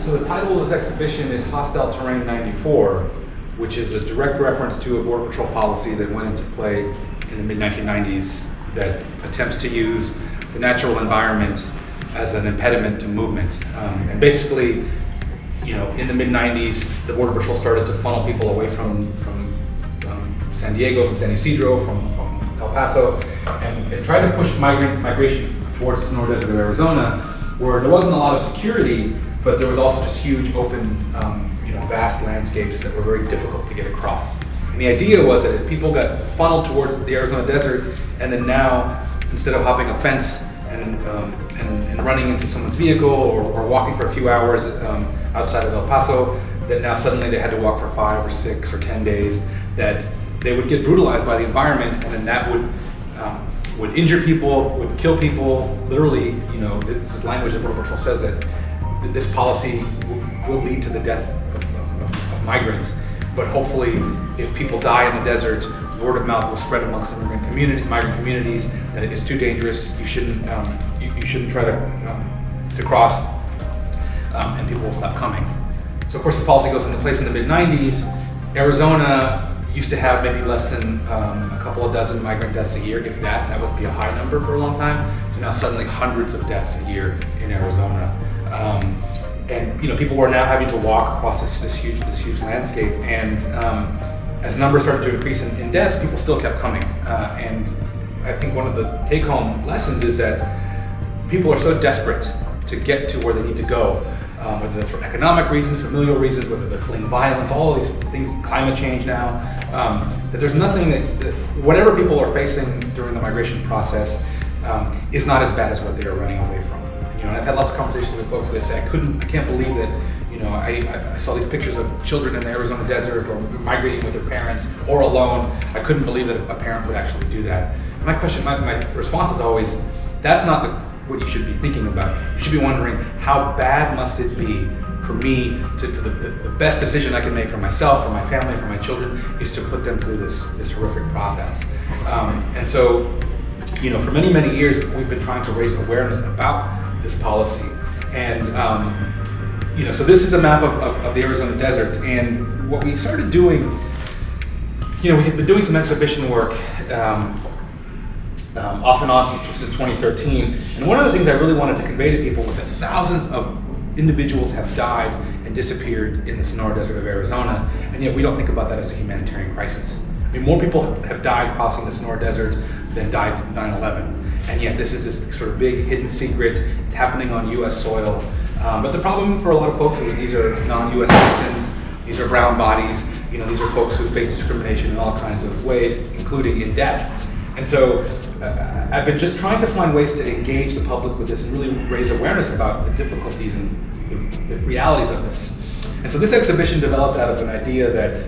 So the title of this exhibition is Hostile Terrain 94, which is a direct reference to a Border Patrol policy that went into play in the mid-1990s that attempts to use the natural environment as an impediment to movement. And basically, in the mid-90s, the Border Patrol started to funnel people away from San Diego, from San Ysidro, from El Paso, and tried to push migration towards the Sonoran Desert of Arizona, where there wasn't a lot of security, but there was also just huge open, vast landscapes that were very difficult to get across. And the idea was that if people got funneled towards the Arizona desert, and then now, instead of hopping a fence and running into someone's vehicle or walking for a few hours outside of El Paso, that now suddenly they had to walk for 5 or 6 or 10 days, that they would get brutalized by the environment, and then that would injure people, would kill people. Literally, this is language that Border Patrol says that this policy will lead to the death of migrants. But hopefully, if people die in the desert, word of mouth will spread amongst migrant communities that it is too dangerous. You shouldn't try to cross, and people will stop coming. So of course, this policy goes into place in the mid-90s. Arizona used to have maybe less than a couple of dozen migrant deaths a year, if that. That would be a high number for a long time. So now suddenly hundreds of deaths a year in Arizona. And people were now having to walk across this huge landscape. And as numbers started to increase in deaths, people still kept coming. And I think one of the take-home lessons is that people are so desperate to get to where they need to go, whether that's for economic reasons, familial reasons, whether they're fleeing violence, all of these things, climate change now, that there's nothing that whatever people are facing during the migration process is not as bad as what they are running away from. And I've had lots of conversations with folks that say, I can't believe that, I saw these pictures of children in the Arizona desert or migrating with their parents or alone. I couldn't believe that a parent would actually do that. And my response is always, that's not what you should be thinking about. You should be wondering, how bad must it be for me to the best decision I can make for myself, for my family, for my children, is to put them through this horrific process. And so, for many, many years, we've been trying to raise awareness about this policy. And, so this is a map of the Arizona desert. And what we started doing, we had been doing some exhibition work off and on since 2013. And one of the things I really wanted to convey to people was that thousands of individuals have died and disappeared in the Sonoran Desert of Arizona, and yet we don't think about that as a humanitarian crisis. I mean, more people have died crossing the Sonoran Desert than died in 9/11. And yet this is this sort of big hidden secret. It's happening on US soil. But the problem for a lot of folks is these are non-US citizens, these are brown bodies, these are folks who face discrimination in all kinds of ways, including in death. And so I've been just trying to find ways to engage the public with this and really raise awareness about the difficulties and the realities of this. And so this exhibition developed out of an idea that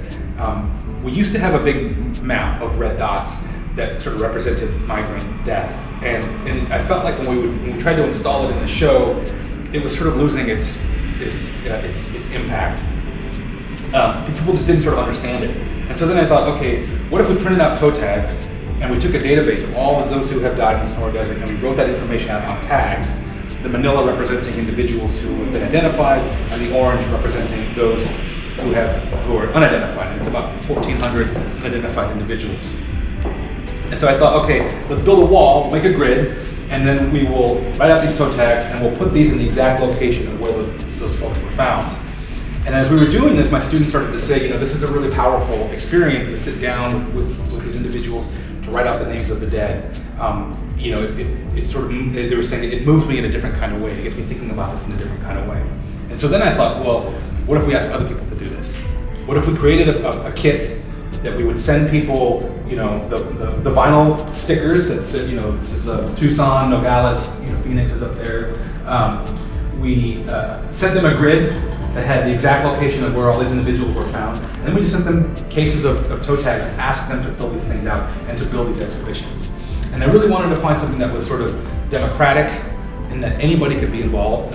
we used to have a big map of red dots that sort of represented migrant death. And I felt like when we tried to install it in the show, it was sort of losing its impact. People just didn't sort of understand it. And so then I thought, okay, what if we printed out toe tags and we took a database of all of those who have died in the Sonoran Desert and we wrote that information out on tags, the manila representing individuals who have been identified and the orange representing those who are unidentified. And it's about 1,400 unidentified individuals. And so I thought, okay, let's build a wall, make a grid, and then we will write out these toe tags and we'll put these in the exact location of where those folks were found. And as we were doing this, my students started to say, this is a really powerful experience to sit down with these individuals, to write out the names of the dead. They were saying it moves me in a different kind of way. It gets me thinking about this in a different kind of way. And so then I thought, well, what if we asked other people to do this? What if we created a kit that we would send people, the vinyl stickers that said, this is Tucson, Nogales, Phoenix is up there. We sent them a grid that had the exact location of where all these individuals were found. And then we just sent them cases of toe tags and asked them to fill these things out and to build these exhibitions. And I really wanted to find something that was sort of democratic and that anybody could be involved,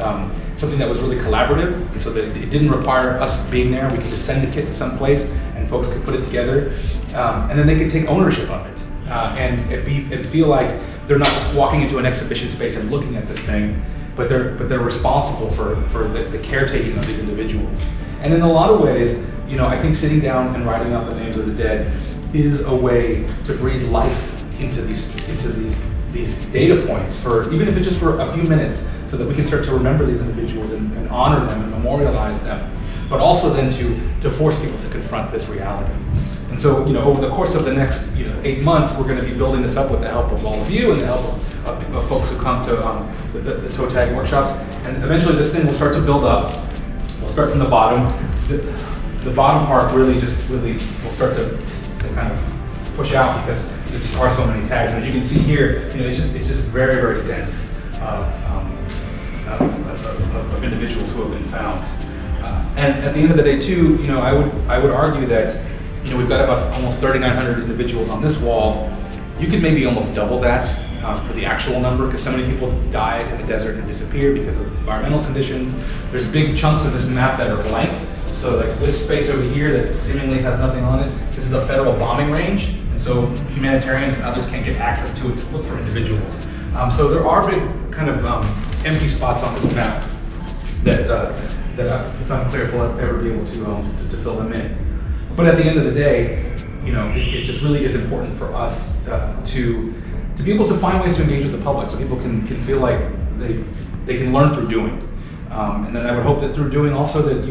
something that was really collaborative, and so that it didn't require us being there. We could just send the kit to some place and folks could put it together, and then they could take ownership of it and feel like they're not just walking into an exhibition space and looking at this thing, but they're responsible for the caretaking of these individuals. And in a lot of ways, I think sitting down and writing out the names of the dead is a way to breathe life into these data points, for even if it's just for a few minutes, so that we can start to remember these individuals and honor them and memorialize them, but also then to force people to confront this reality. And so, over the course of the next 8 months, we're going to be building this up with the help of all of you and the help of folks who come to the toe tag workshops. And eventually this thing will start to build up. We'll start from the bottom. The bottom part really will start to kind of push out, because there just are so many tags. And as you can see here, it's just very, very dense of individuals who have been found. And at the end of the day, too, I would argue that we've got about almost 3,900 individuals on this wall. You could maybe almost double that for the actual number, because so many people died in the desert and disappeared because of environmental conditions. There's big chunks of this map that are blank. So like this space over here that seemingly has nothing on it, this is a federal bombing range, and so humanitarians and others can't get access to it to look for individuals. So there are big kind of empty spots on this map that it's unclear if we'll ever be able to fill them in. But at the end of the day, it just really is important for us to be able to find ways to engage with the public, so people can feel like they can learn through doing. And then I would hope that through doing also that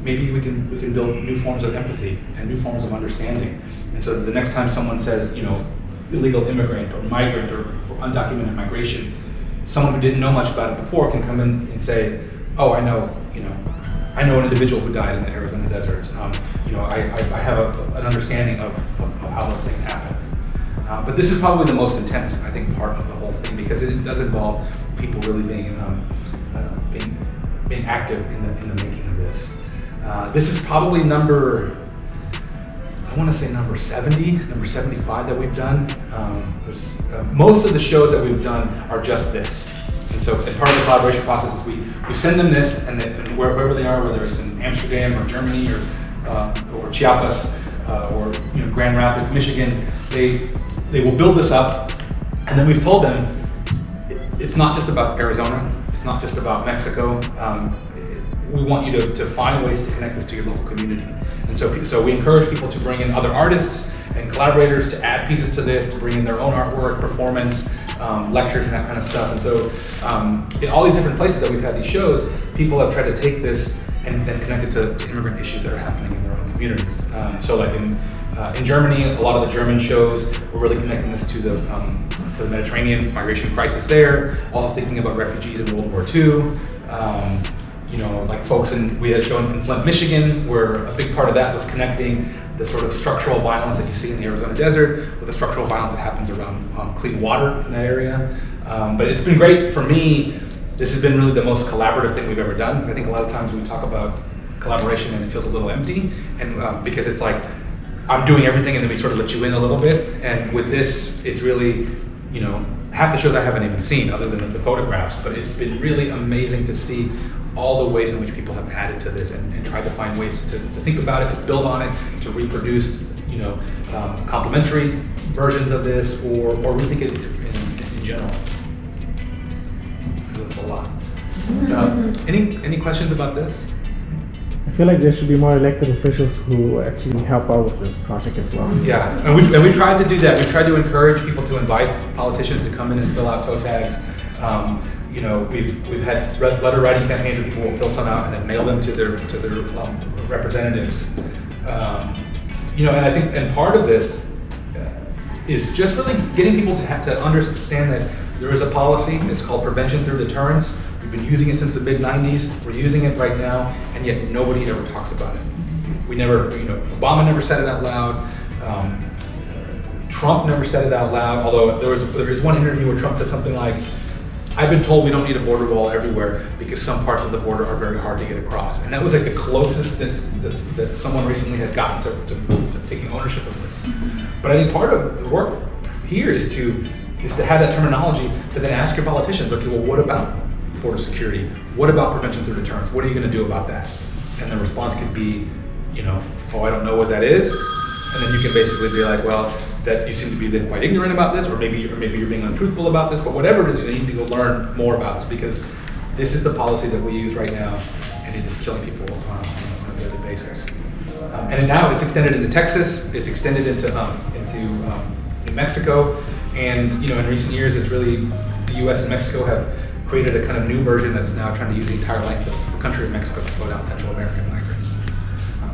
maybe we can build new forms of empathy and new forms of understanding. And so the next time someone says, illegal immigrant or migrant or undocumented migration, someone who didn't know much about it before can come in and say, oh, I know an individual who died in the Arizona desert. I have an understanding of how those things happened. But this is probably the most intense, I think, part of the whole thing, because it does involve people really being active in the making of this. This is probably number 70, number 75 that we've done. Most of the shows that we've done are just this. And so part of the collaboration process is we send them this, and wherever they are, whether it's in Amsterdam or Germany or Chiapas or Grand Rapids, Michigan, they will build this up, and then we've told them it's not just about Arizona, it's not just about Mexico. We want you to find ways to connect this to your local community. And so we encourage people to bring in other artists and collaborators to add pieces to this, to bring in their own artwork, performance, lectures, and that kind of stuff. And so in all these different places that we've had these shows, people have tried to take this and connect it to immigrant issues that are happening in their own communities. So like in Germany, a lot of the German shows were really connecting this to the Mediterranean migration crisis there, also thinking about refugees in World War II. Like folks we had a show in Flint, Michigan, where a big part of that was connecting the sort of structural violence that you see in the Arizona desert with the structural violence that happens around clean water in that area. But it's been great for me. This has been really the most collaborative thing we've ever done. I think a lot of times we talk about collaboration and it feels a little empty, and because it's like I'm doing everything and then we sort of let you in a little bit. And with this, it's really, half the shows I haven't even seen other than the photographs, but it's been really amazing to see all the ways in which people have added to this and tried to find ways to think about it, to build on it, to reproduce, complementary versions of this, or rethink it in general. That's a lot. Any questions about this? I feel like there should be more elected officials who actually help out with this project as well. Yeah, and we tried to do that. We tried to encourage people to invite politicians to come in and fill out toe tags. We've had letter writing campaigns where people will fill some out and then mail them to their representatives. And I think part of this is just really getting people to have to understand that there is a policy. It's called prevention through deterrence. We've been using it since the mid-90s. We're using it right now, and yet nobody ever talks about it. We never, Obama never said it out loud. Trump never said it out loud, although there is one interview where Trump says something like, I've been told we don't need a border wall everywhere because some parts of the border are very hard to get across. And that was like the closest that someone recently had gotten to taking ownership of this. But I think part of the work here is to have that terminology to then ask your politicians, okay, well, what about border security? What about prevention through deterrence? What are you going to do about that? And the response could be, oh, I don't know what that is. And then you can basically be like, well, that you seem to be then quite ignorant about this, or maybe you're being untruthful about this, but whatever it is, you need to go learn more about this, because this is the policy that we use right now, and it is killing people on a daily basis. And now it's extended into Texas, it's extended into New Mexico, and in recent years, it's really, the US and Mexico have created a kind of new version that's now trying to use the entire length of the country of Mexico to slow down Central American migrants.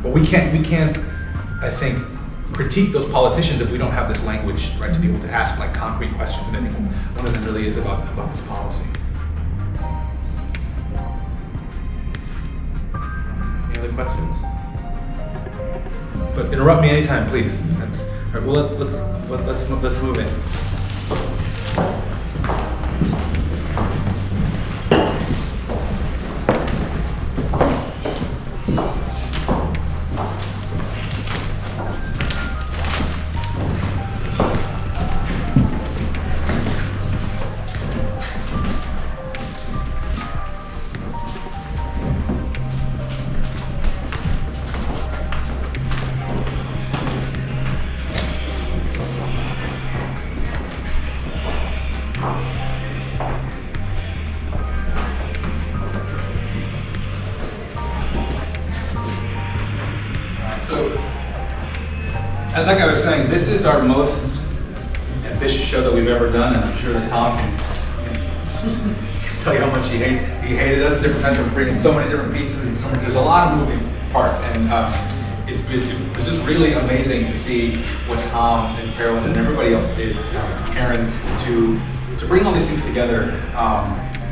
But we can't, I think, critique those politicians if we don't have this language, right, to be able to ask like concrete questions. And I think one of them really is about this policy. Any other questions? But interrupt me anytime, please. All right, well, let's move in. Like I was saying, this is our most ambitious show that we've ever done, and I'm sure that Tom can tell you how much he hated us. Different times we're bringing so many different pieces, and there's a lot of moving parts, and it was just really amazing to see what Tom and Carolyn and everybody else did, Karen, to bring all these things together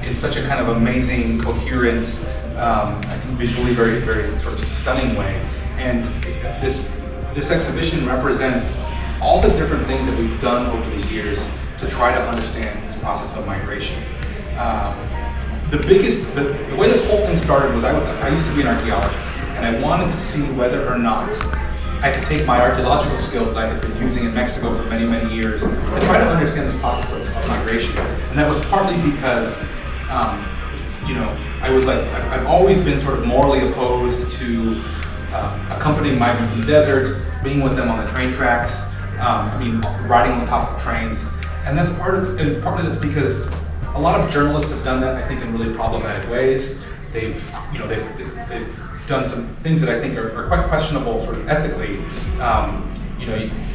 in such a kind of amazing, coherent, I think visually very, very sort of stunning way, and This exhibition represents all the different things that we've done over the years to try to understand this process of migration. The way this whole thing started was I used to be an archaeologist, and I wanted to see whether or not I could take my archaeological skills that I had been using in Mexico for many, many years and try to understand this process of migration. And that was partly because I've always been sort of morally opposed to accompanying migrants in the desert, being with them on the train tracks, riding on the tops of trains, and partly that's because a lot of journalists have done that, I think, in really problematic ways. They've done some things that I think are quite questionable, sort of ethically.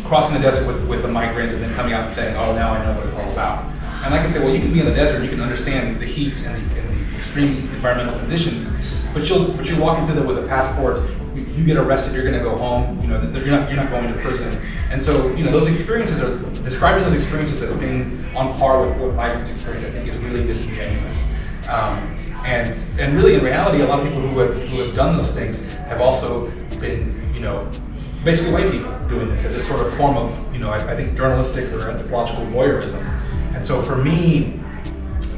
Crossing the desert with a migrant and then coming out and saying, "Oh, now I know what it's all about." And I can say, well, you can be in the desert, you can understand the heat and the extreme environmental conditions, but you're walking through there with a passport. If you get arrested, you're going to go home. You're not going to prison. And so, those experiences describing those experiences as being on par with what migrants experience, I think, is really disingenuous. And really, in reality, a lot of people who have done those things have also been, basically white people doing this as a sort of form of, I think, journalistic or anthropological voyeurism. And so, for me,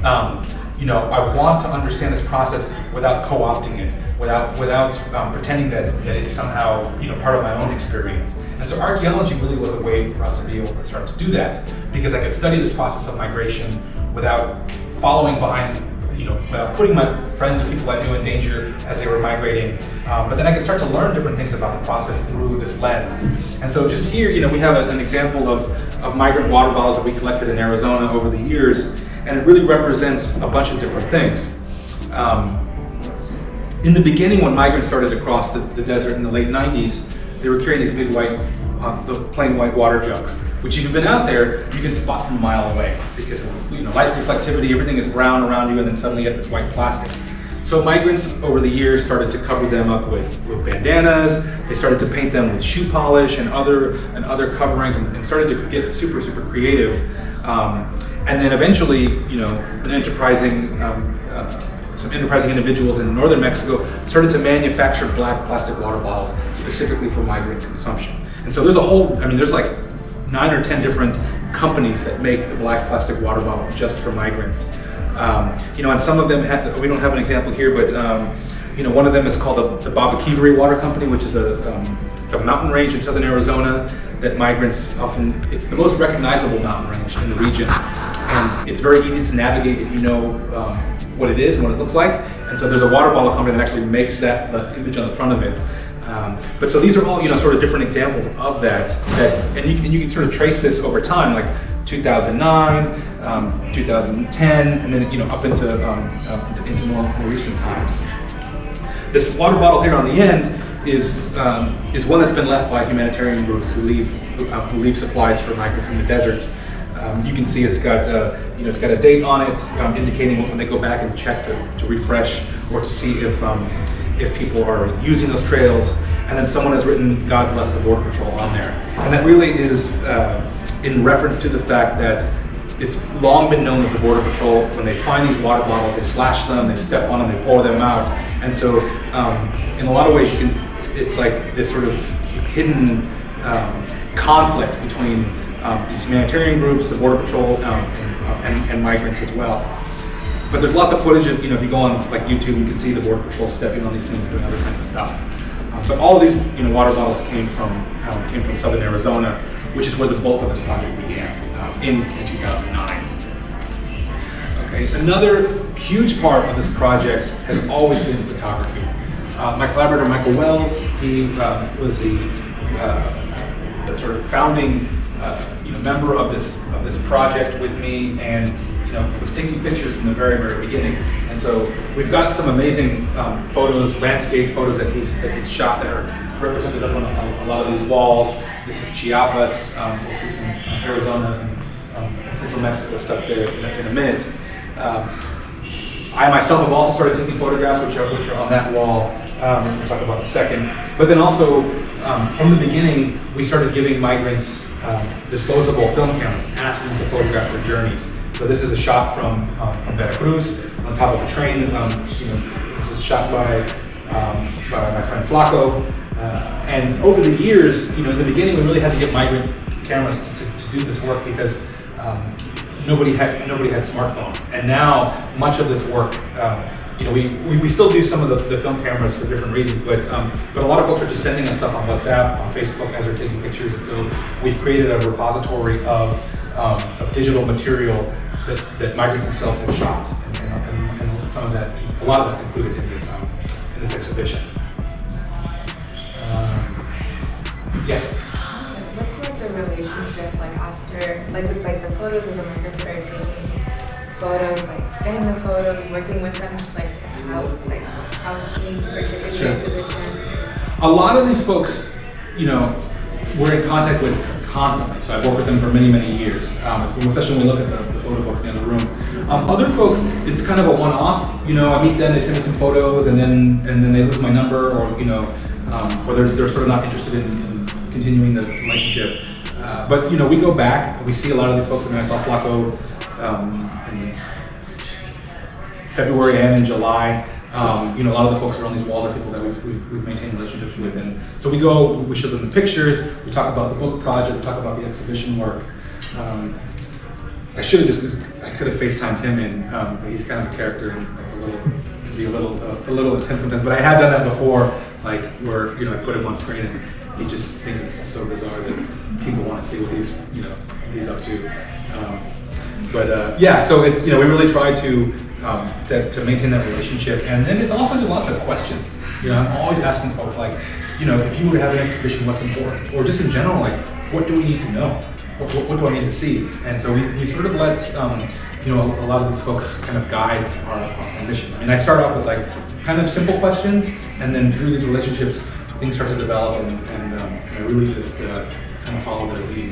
I want to understand this process without co-opting it, without pretending that it's somehow part of my own experience. And so archaeology really was a way for us to be able to start to do that, because I could study this process of migration without following behind, without putting my friends or people I knew in danger as they were migrating. But then I could start to learn different things about the process through this lens. And so just here, we have an example of migrant water bottles that we collected in Arizona over the years, and it really represents a bunch of different things. In the beginning, when migrants started to cross the desert in the late 90s, they were carrying these big the plain white water jugs, which if you've been out there, you can spot from a mile away because light reflectivity, everything is brown around you, and then suddenly you get this white plastic. So migrants over the years started to cover them up with bandanas. They started to paint them with shoe polish and other coverings, and started to get super, super creative. And then eventually, some enterprising individuals in northern Mexico started to manufacture black plastic water bottles specifically for migrant consumption. And so there's like 9 or 10 different companies that make the black plastic water bottle just for migrants. And some of them we don't have an example here, but one of them is called the Babaquivari Water Company, which is it's a mountain range in southern Arizona that migrants it's the most recognizable mountain range in the region. And it's very easy to navigate if you know what it is and what it looks like. And so there's a water bottle company that actually makes the image on the front of it. But so these are all sort of different examples of that and you can sort of trace this over time. Like 2009, 2010, and then up into more recent times. This water bottle here on the end is one that's been left by humanitarian groups who leave supplies for migrants in the desert. You can see it's got it's got a date on it indicating when they go back and check to refresh or to see if people are using those trails. And then someone has written "God bless the Border Patrol" on there, and that really is in reference to the fact that it's long been known that the Border Patrol, when they find these water bottles, they slash them, they step on them, they pour them out, and so in a lot of ways it's like this sort of hidden conflict between these humanitarian groups, the Border Patrol, and migrants as well. But there's lots of footage of, if you go on like YouTube, you can see the Border Patrol stepping on these things and doing other kinds of stuff. But all of these water bottles came from southern Arizona, which is where the bulk of this project began in 2009. Okay, another huge part of this project has always been photography. My collaborator Michael Wells, he was the sort of founding member of this project with me, and was taking pictures from the very, very beginning. And so we've got some amazing photos, landscape photos that he's shot that are represented up on a lot of these walls. This is Chiapas. We'll see some Arizona and central Mexico stuff there in a minute. I myself have also started taking photographs, which are on that wall. We'll talk about in a second. But then also, from the beginning, we started giving migrants disposable film cameras, asking them to photograph their journeys. So this is a shot from Veracruz on top of a train. This is shot by my friend Flaco. And over the years, in the beginning, we really had to get migrant cameras to do this work because nobody had smartphones. And now much of this work, we still do some of the film cameras for different reasons, but a lot of folks are just sending us stuff on WhatsApp, on Facebook as they're taking pictures. And so we've created a repository of digital material that migrants themselves have shot, and some of that, a lot of that's included in this exhibition. What's Yes. the relationship after with the photos of the migrants that are taking photos, getting the photos, working with them, how it's being presented in the exhibition? A lot of these folks, we're in contact with constantly. So I've worked with them for many, many years, especially when we look at the photo books in the other room. Other folks, it's kind of a one-off. I meet them, they send me some photos, and then they lose my number, or they're sort of not interested in continuing the relationship. But we go back, we see a lot of these folks. I saw Flaco in February and in July. A lot of the folks around these walls are people that we've maintained relationships with, and so we go, we show them the pictures, we talk about the book project, we talk about the exhibition work. I should have I could have FaceTimed him in, but he's kind of a character, and it's a little intense sometimes. But I had done that before, where I put him on screen, and he just thinks it's so bizarre that people want to see what he's up to. So it's we really try to maintain that relationship, and then it's also just lots of questions. I'm always asking folks if you were to have an exhibition, what's important, or just in general, what do we need to know, what do I need to see, and so we sort of let a lot of these folks kind of guide our mission. I start off with kind of simple questions, and then through these relationships, things start to develop, and I really just kind of follow their lead,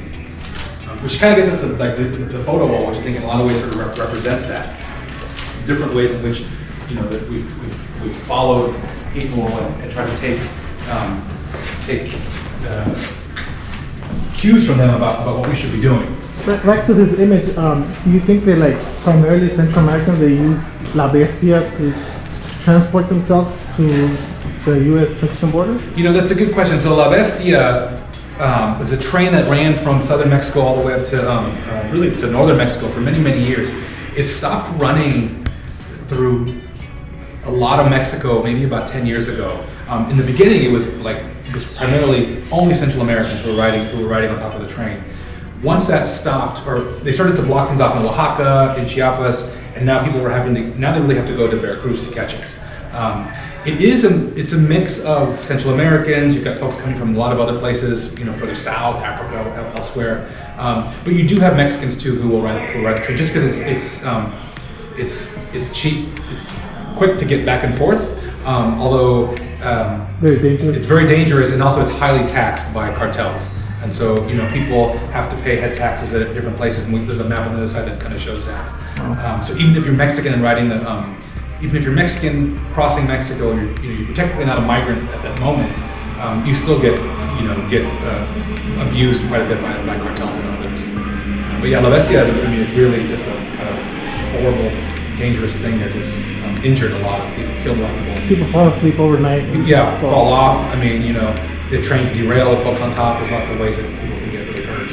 which kind of gets us to the photo wall, which I think in a lot of ways sort of represents that. Different ways in which that we've followed people and tried to take cues from them about what we should be doing. Back to this image, do you think they're primarily Central Americans? They use La Bestia to transport themselves to the U.S.-Mexican border? That's a good question. So La Bestia was a train that ran from southern Mexico all the way up to really to northern Mexico for many, many years. It stopped running through a lot of Mexico maybe about 10 years ago. In the beginning, it was primarily only Central Americans who were riding on top of the train. Once that stopped, or they started to block things off in Oaxaca, in Chiapas, and now people were now they really have to go to Veracruz to catch it. It's a mix of Central Americans. You've got folks coming from a lot of other places, further south, Africa, elsewhere. But you do have Mexicans too who will ride the train just because it's cheap, it's quick to get back and forth. Although Very dangerous. it's very dangerous, and also it's highly taxed by cartels. And so, people have to pay head taxes at different places, and there's a map on the other side that kind of shows that. So even if you're Mexican and riding even if you're Mexican crossing Mexico and you're technically not a migrant at that moment, you still get abused quite a bit by cartels and others. But yeah, La Bestia is really just a kind of horrible, dangerous thing that has injured a lot of people, killed a lot of people. People fall asleep overnight. Yeah, fall off. I mean, the trains derail with folks on top. There's lots of ways that people can get really hurt.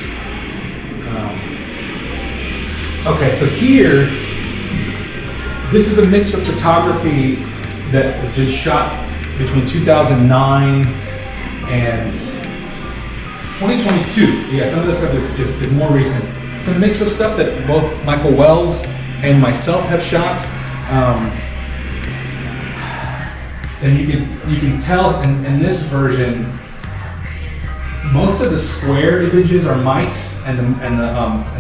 Okay, so here, this is a mix of photography that has been shot between 2009 and 2022. Yeah, some of this stuff is more recent. It's a mix of stuff that both Michael Wells and myself have shot. And you can tell in this version, most of the square images are Mike's, and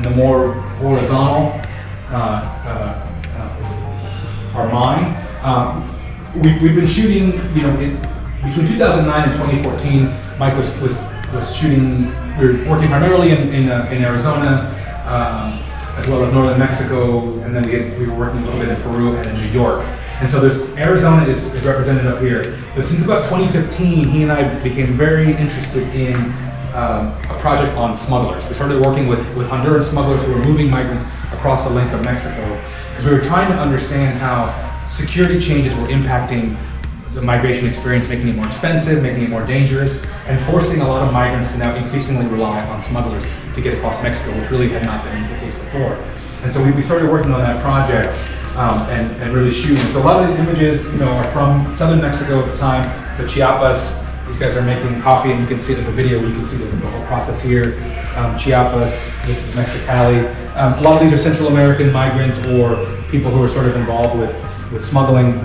the more horizontal are mine. We've been shooting, between 2009 and 2014. Mike was shooting. We were working primarily in Arizona, as well as northern Mexico, and then we were working a little bit in Peru and in New York. And so Arizona is represented up here. But since about 2015, he and I became very interested in a project on smugglers. We started working with Honduran smugglers who were moving migrants across the length of Mexico, because we were trying to understand how security changes were impacting the migration experience, making it more expensive, making it more dangerous, and forcing a lot of migrants to now increasingly rely on smugglers to get across Mexico, which really had not been the case before. And so we started working on that project and really shooting. So a lot of these images, are from southern Mexico at the time. So Chiapas, these guys are making coffee, and you can see there's a video where you can see the whole process here. Chiapas, this is Mexicali. A lot of these are Central American migrants or people who are sort of involved with smuggling.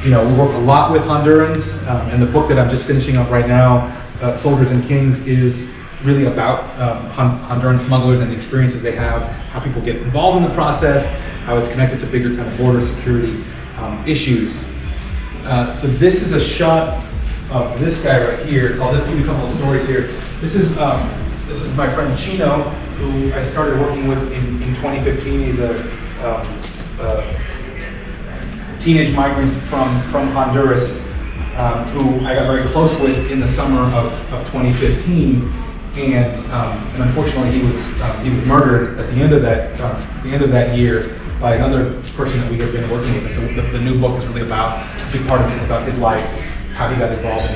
We work a lot with Hondurans, and the book that I'm just finishing up right now, Soldiers and Kings, is really about Honduran smugglers and the experiences they have, how people get involved in the process, how it's connected to bigger kind of border security issues. So this is a shot of this guy right here. So I'll just give you a couple of stories here. This is my friend Chino, who I started working with in 2015. He's a teenage migrant from Honduras, who I got very close with in the summer of 2015, and unfortunately he was murdered at the end of that year by another person that we had been working with. And so the new book is really about, a big part of it is about his life, how he got involved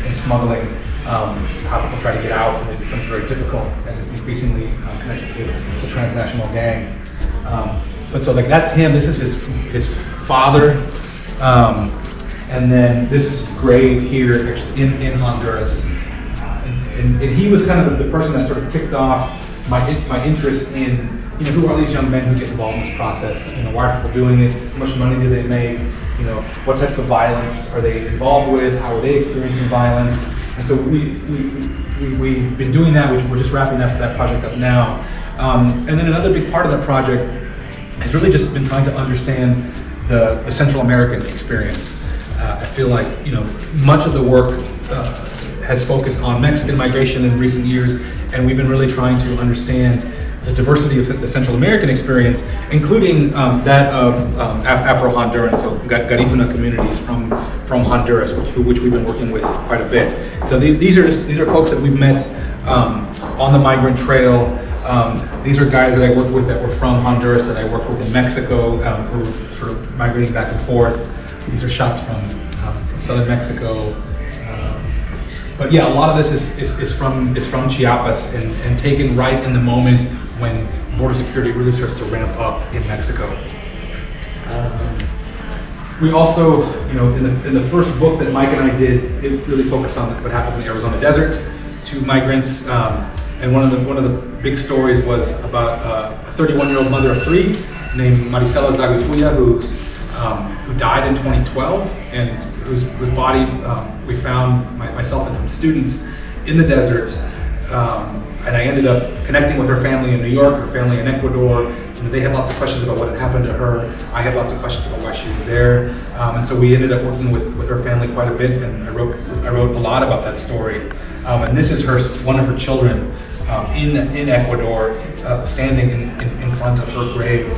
in smuggling, how people try to get out, and it becomes very difficult as it's increasingly connected to the transnational gang. But so that's him. This is his father, and then this is his grave here, actually in Honduras. And he was kind of the person that sort of kicked off my interest in, who are these young men who get involved in this process? Why are people doing it? How much money do they make? What types of violence are they involved with? How are they experiencing violence? And so we've been doing that, which we're just wrapping that project up now. And then another big part of that project has really just been trying to understand the Central American experience. I feel like, much of the work has focused on Mexican migration in recent years, and we've been really trying to understand the diversity of the Central American experience, including that of Afro-Hondurans, so Garifuna communities from Honduras, which we've been working with quite a bit. So these are folks that we've met on the migrant trail. These are guys that I worked with that were from Honduras, that I worked with in Mexico, who were sort of migrating back and forth. These are shots from southern Mexico. But yeah, a lot of this is from Chiapas and taken right in the moment when border security really starts to ramp up in Mexico. We also, in the first book that Mike and I did, it really focused on what happens in the Arizona desert to migrants. And one of the big stories was about a 31-year-old mother of three named Maricela Zagutuya, who died in 2012, and whose body we found, myself and some students, in the desert and I ended up connecting with her family in New York, her family in Ecuador. They had lots of questions about what had happened to her. I had lots of questions about why she was there. And so we ended up working with her family quite a bit, and I wrote a lot about that story. And this is one of her children in Ecuador, standing in front of her grave,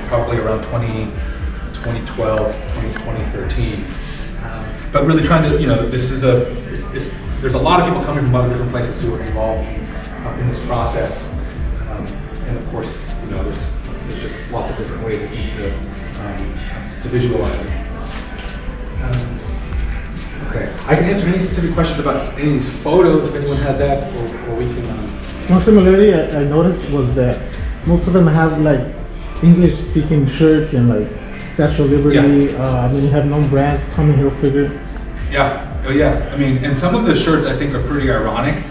probably around 2012, 2013. But really trying to, this is there's a lot of people coming from a lot of different places who are involved in this process. And of course, there's just lots of different ways to visualize it. Okay, I can answer any specific questions about any of these photos if anyone has that, or we can. One similarity I noticed was that most of them have like English-speaking shirts and like Statue of Liberty. Yeah. You have known brands, Tommy Hilfiger. Yeah. Oh yeah. And some of the shirts I think are pretty ironic.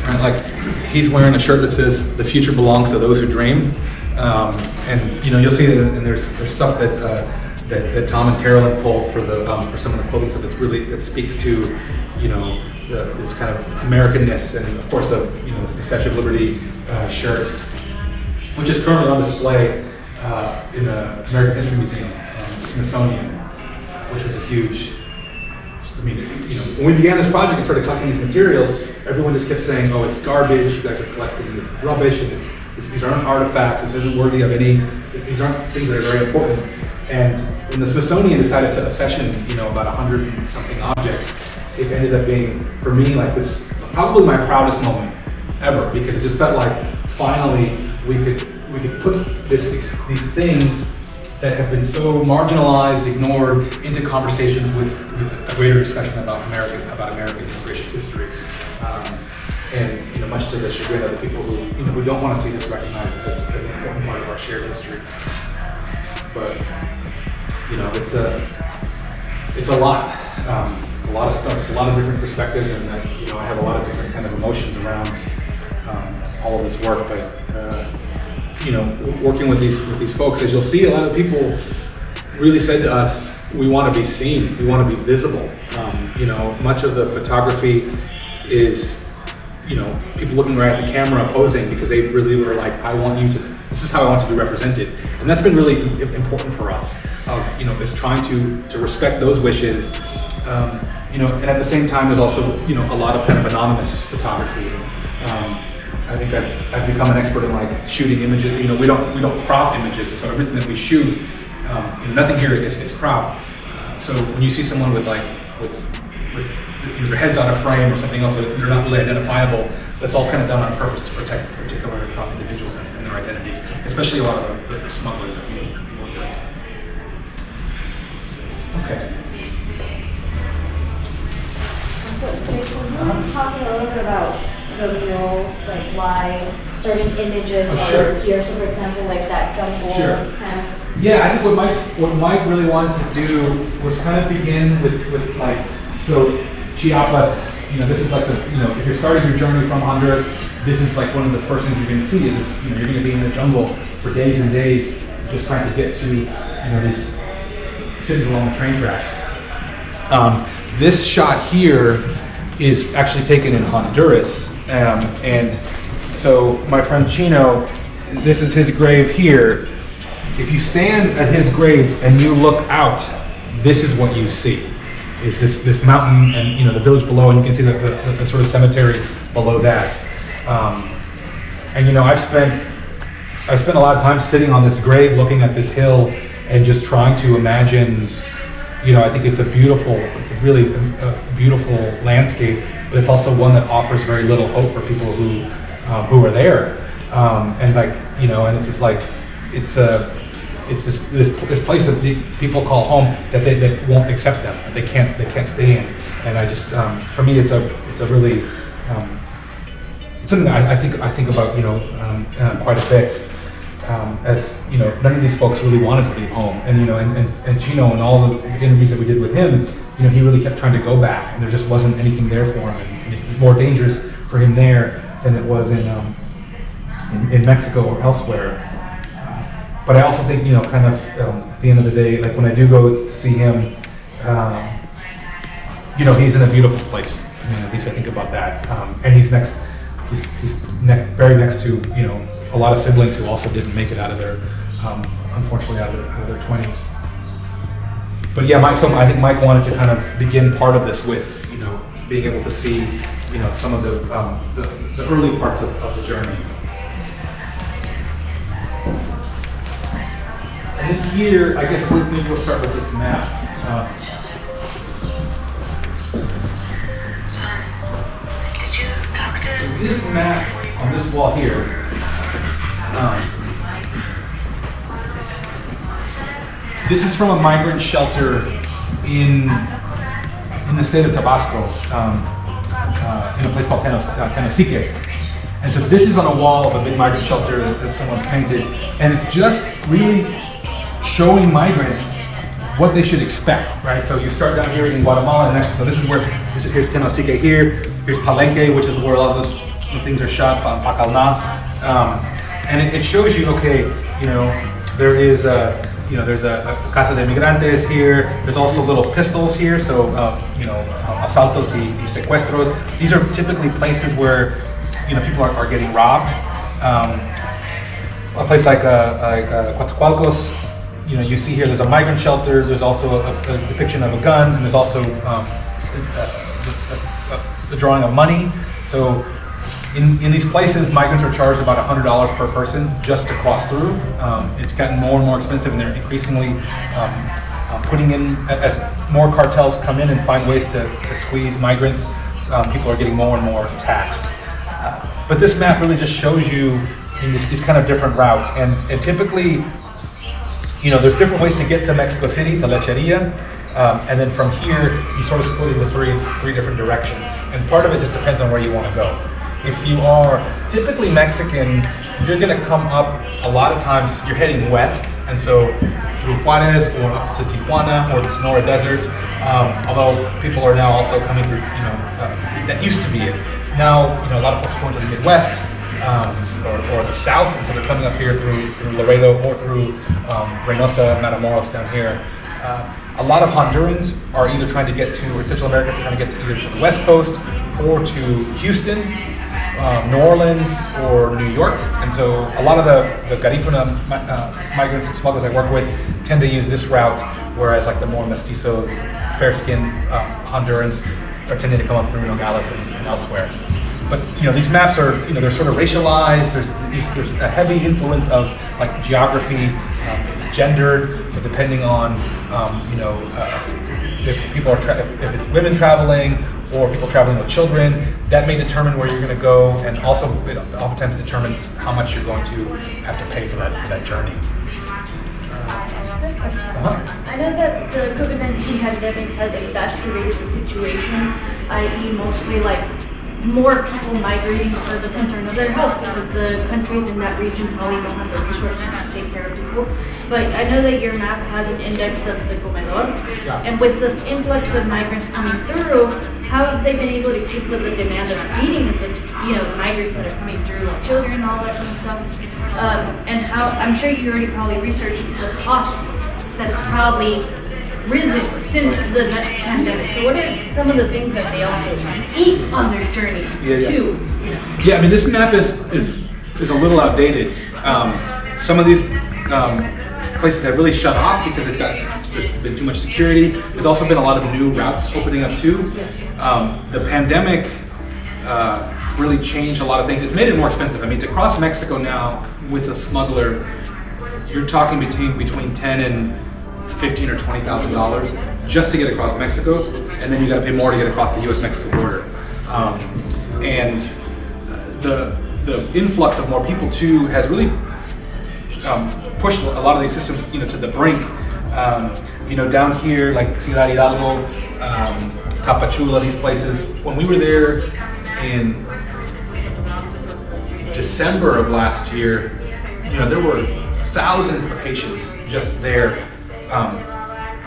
Right, like he's wearing a shirt that says "The future belongs to those who dream," and you'll see that, and there's stuff that Tom and Carolyn pulled for some of the clothing stuff that speaks to this kind of Americanness, and of course the Statue of Liberty shirt, which is currently on display in the American History Museum, Smithsonian, which was a huge. When we began this project and started collecting these materials, everyone just kept saying, "Oh, it's garbage. You guys are collecting this rubbish, and these aren't artifacts. This isn't worthy of any. These aren't things that are very important." And when the Smithsonian decided to accession, about 100 and something objects, it ended up being, for me, like this, probably my proudest moment ever, because it just felt like finally we could put these things that have been so marginalized, ignored, into conversations with a greater discussion about American immigration history, and much to the chagrin of the people who don't want to see this recognized as an important part of our shared history. But it's a lot of stuff. It's a lot of different perspectives, and I have a lot of different kind of emotions around all of this work. But working with these folks, as you'll see, a lot of people really said to us, we want to be seen, we want to be visible. Much of the photography is, people looking right at the camera posing because they really were like, this is how I want to be represented. And that's been really important for us, is trying to respect those wishes. And at the same time, there's also, a lot of kind of anonymous photography. I think I've become an expert in like shooting images. We don't crop images, so everything that we shoot, nothing here is cropped. So when you see someone with their heads out of frame or something else, they're not really identifiable. That's all kind of done on purpose to protect particular individuals and their identities, especially a lot of the smugglers that we work with. Okay. So, Jason, can you talk a little bit about the murals, like why certain images are here? So, for example, like that jungle kind of. Yeah, I think what Mike really wanted to do was kind of begin with like, so Chiapas, this is like if you're starting your journey from Honduras, this is like one of the first things you're going to see is, you're going to be in the jungle for days and days, just trying to get to, these cities along the train tracks. This shot here is actually taken in Honduras, and so my friend Chino, this is his grave here. If you stand at his grave and you look out, this is what you see. Is this mountain and the village below, and you can see the sort of cemetery below that. And I've spent a lot of time sitting on this grave, looking at this hill, and just trying to imagine. I think it's a really beautiful landscape, but it's also one that offers very little hope for people who are there. And and it's just like it's this place that people call home that won't accept them, that they can't stay in. And I just for me it's a really it's something that I think about quite a bit. As none of these folks really wanted to leave home, and Chino and all the interviews that we did with him, he really kept trying to go back, and there just wasn't anything there for him, and it was more dangerous for him there than it was in Mexico or elsewhere. But I also think kind of at the end of the day, like when I do go to see him, he's in a beautiful place. I mean, at least I think about that. And he's very next to, you know, a lot of siblings who also didn't make it out of their, unfortunately, out of their 20s. But yeah, I think Mike wanted to kind of begin part of this with, you know, being able to see, you know, some of the early parts of the journey. And then here, I guess maybe we'll start with this map. So this map on this wall here, this is from a migrant shelter in the state of Tabasco, in a place called Tenosique. And so this is on a wall of a big migrant shelter that someone's painted, and it's just really showing migrants what they should expect, right? So you start down here in Guatemala, and actually, so this is where, here's Tenosique here, here's Palenque, which is where a lot of those things are shot, Pacalna. And it shows you, okay, you know, there is you know, there's a Casa de Migrantes here. There's also little pistols here, so you know, asaltos y secuestros. These are typically places where, you know, people are getting robbed. A place like Coatzacoalcos, you know, you see here there's a migrant shelter. There's also a depiction of a gun, and there's also the drawing of money. So in these places, migrants are charged about $100 per person just to cross through. It's gotten more and more expensive, and they're increasingly putting in, as more cartels come in and find ways to squeeze migrants, people are getting more and more taxed. But this map really just shows you these kind of different routes, and typically, you know, there's different ways to get to Mexico City, to Lecheria, and then from here, you sort of split into three different directions, and part of it just depends on where you want to go. If you are typically Mexican, you're going to come up, a lot of times you're heading west, and so through Juarez or up to Tijuana or the Sonoran Desert, although people are now also coming through, you know, that used to be it. Now, you know, a lot of folks are going to the Midwest or the South, and so they're coming up here through Laredo or through Reynosa, Matamoros down here. A lot of Hondurans are either trying to get to, or Central Americans are trying to get to either to the West Coast or to Houston, New Orleans, or New York. And so a lot of the Garifuna migrants and smugglers I work with tend to use this route, whereas like the more mestizo, fair-skinned Hondurans are tending to come up through Nogales and elsewhere. But you know, these maps are, you know, they're sort of racialized. There's a heavy influence of like geography. It's gendered, so depending on you know, if people are if it's women traveling or people traveling with children, that may determine where you're going to go, and also it oftentimes determines how much you're going to have to pay for that journey. I know that the COVID-19 pandemic has exacerbated the situation, i.e. mostly like more people migrating for the concern of their health, because the countries in that region probably don't have the resources to take care of people. But I know that your map has an index of the comedor, and with the influx of migrants coming through, how have they been able to keep with the demand of feeding the, you know, migrants that are coming through, like children and all that kind of stuff? And how, I'm sure you already probably researched the cost that's probably risen since the pandemic. So what are some of the things that they also eat on their journey too? Yeah, I mean, this map is a little outdated. Some of these places have really shut off because there's been too much security. There's also been a lot of new routes opening up too. The pandemic really changed a lot of things. It's made it more expensive. I mean, to cross Mexico now with a smuggler, you're talking between $10,000 and $15,000 or $20,000 just to get across Mexico, and then you got to pay more to get across the U.S.-Mexico border. And the influx of more people too has really pushed a lot of these systems, you know, to the brink. You know, down here, like Ciudad Hidalgo, Tapachula, these places. When we were there in December of last year, you know, there were thousands of Haitians just there.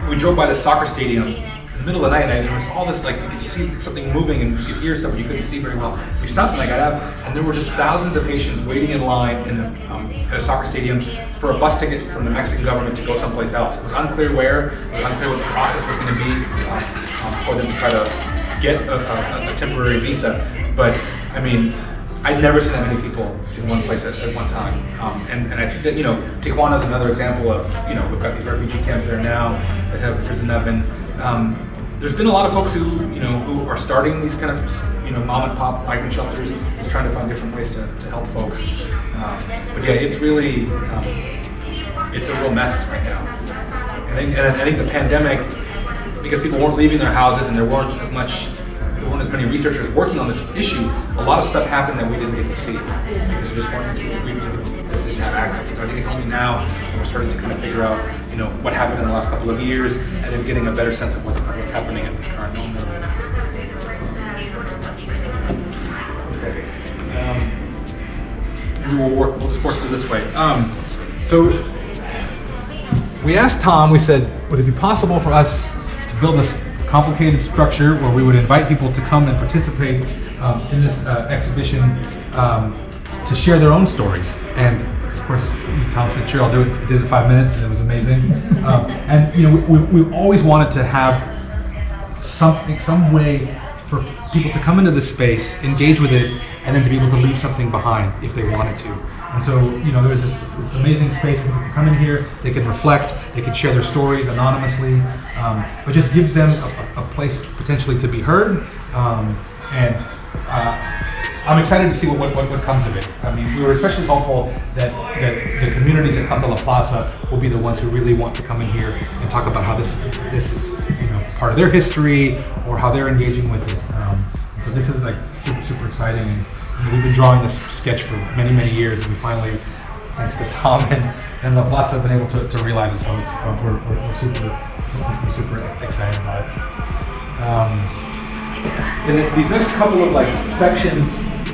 We drove by the soccer stadium in the middle of the night, and there was all this, like, you could see something moving and you could hear stuff, but you couldn't see very well. We stopped and I got out, and there were just thousands of Haitians waiting in line at a soccer stadium for a bus ticket from the Mexican government to go someplace else. It was unclear where, it was unclear what the process was going to be for them to try to get a temporary visa. But I mean, I'd never seen that many people in one place at one time. And I think that, Tijuana is another example of, we've got these refugee camps there now that have risen up. And there's been a lot of folks who are starting these kind of, mom and pop migrant shelters, just trying to find different ways to help folks. But yeah, it's really, it's a real mess right now. And I think the pandemic, because people weren't leaving their houses and there weren't as many researchers working on this issue, a lot of stuff happened that we didn't get to see because we just didn't have access. And so I think it's only now that we're starting to kind of figure out, what happened in the last couple of years, and then getting a better sense of what's happening at this current moment. Okay. Maybe we'll just work through this way. So we asked Tom. We said, would it be possible for us to build this complicated structure where we would invite people to come and participate in this exhibition to share their own stories? And of course, Tom said, sure, I'll do it. Did it in 5 minutes, and it was amazing. And we've always wanted to have some way for people to come into this space, engage with it, and then to be able to leave something behind if they wanted to. And so, there's this amazing space where people can come in here, they can reflect, they can share their stories anonymously, but just gives them a place potentially to be heard. I'm excited to see what comes of it. I mean, we were especially hopeful that the communities that come to La Plaza will be the ones who really want to come in here and talk about how this is part of their history or how they're engaging with it. So this is like super exciting. And we've been drawing this sketch for many years, and we finally, thanks to Tom and La Plaza, have been able to realize it. So we're super excited about it. And these next couple of sections,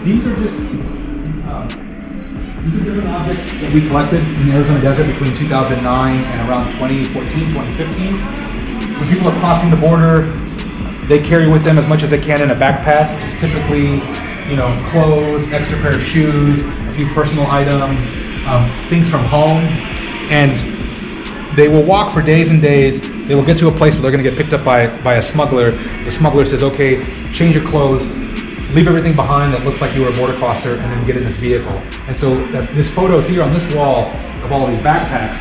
these are just different objects that we collected in the Arizona desert between 2009 and around 2014, 2015. When people are crossing the border, they carry with them as much as they can in a backpack. It's typically, clothes, extra pair of shoes, a few personal items, things from home, and they will walk for days and days. They will get to a place where they're going to get picked up by a smuggler. The smuggler says, okay, change your clothes, leave everything behind that looks like you were a border crosser, and then get in this vehicle. And so this photo here on this wall of all of these backpacks,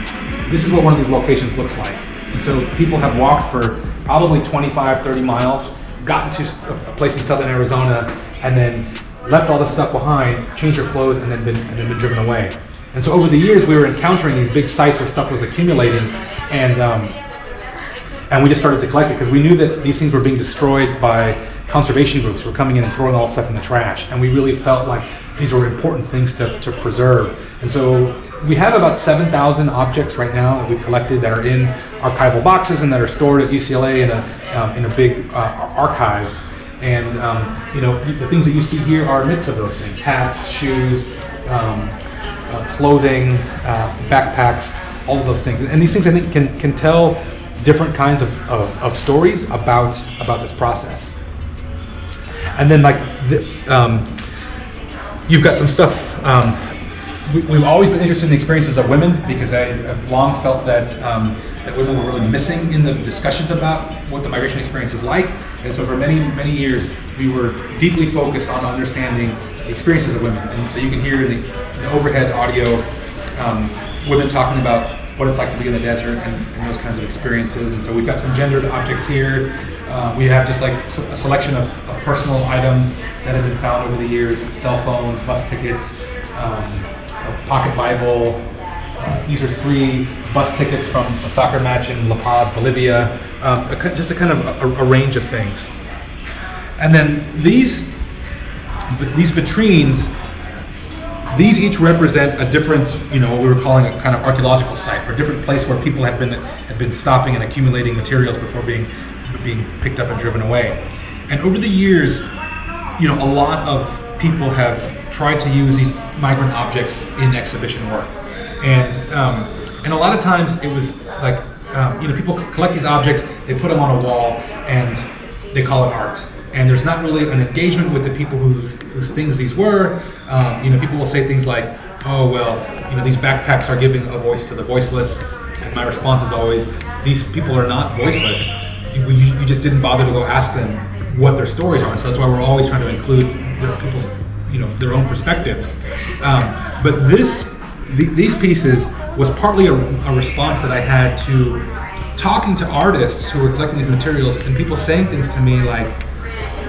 this is what one of these locations looks like. And so people have walked for probably 25, 30 miles, gotten to a place in southern Arizona, and then left all this stuff behind, changed their clothes, and then been driven away. And so over the years, we were encountering these big sites where stuff was accumulating, and we just started to collect it because we knew that these things were being destroyed by conservation groups who were coming in and throwing all stuff in the trash. And we really felt like these were important things to preserve. And so we have about 7,000 objects right now that we've collected that are in archival boxes and that are stored at UCLA in a big archive. And the things that you see here are a mix of those things: hats, shoes, clothing, backpacks, all of those things. And these things, I think, can tell different kinds of stories about this process. And then you've got some stuff. We've always been interested in the experiences of women because I've long felt that women were really missing in the discussions about what the migration experience is like. And so for many years, we were deeply focused on understanding the experiences of women. And so you can hear in the overhead audio women talking about what it's like to be in the desert and those kinds of experiences. And so we've got some gendered objects here. We have just a selection of personal items that have been found over the years: cell phones, bus tickets, a pocket Bible. These are 3 bus tickets from a soccer match in La Paz, Bolivia. Just a kind of a range of things. And then these vitrines, these each represent a different, what we were calling a kind of archaeological site, or a different place where people had been stopping and accumulating materials before being picked up and driven away. And over the years, a lot of people have tried to use these migrant objects in exhibition work, and a lot of times it was people collect these objects, they put them on a wall, and they call it art. And there's not really an engagement with the people whose things these were. People will say things like, "Oh well, these backpacks are giving a voice to the voiceless." And my response is always, "These people are not voiceless. You just didn't bother to go ask them what their stories are. And so that's why we're always trying to include people's, their own perspectives. But these pieces was partly a response that I had to talking to artists who were collecting these materials and people saying things to me like,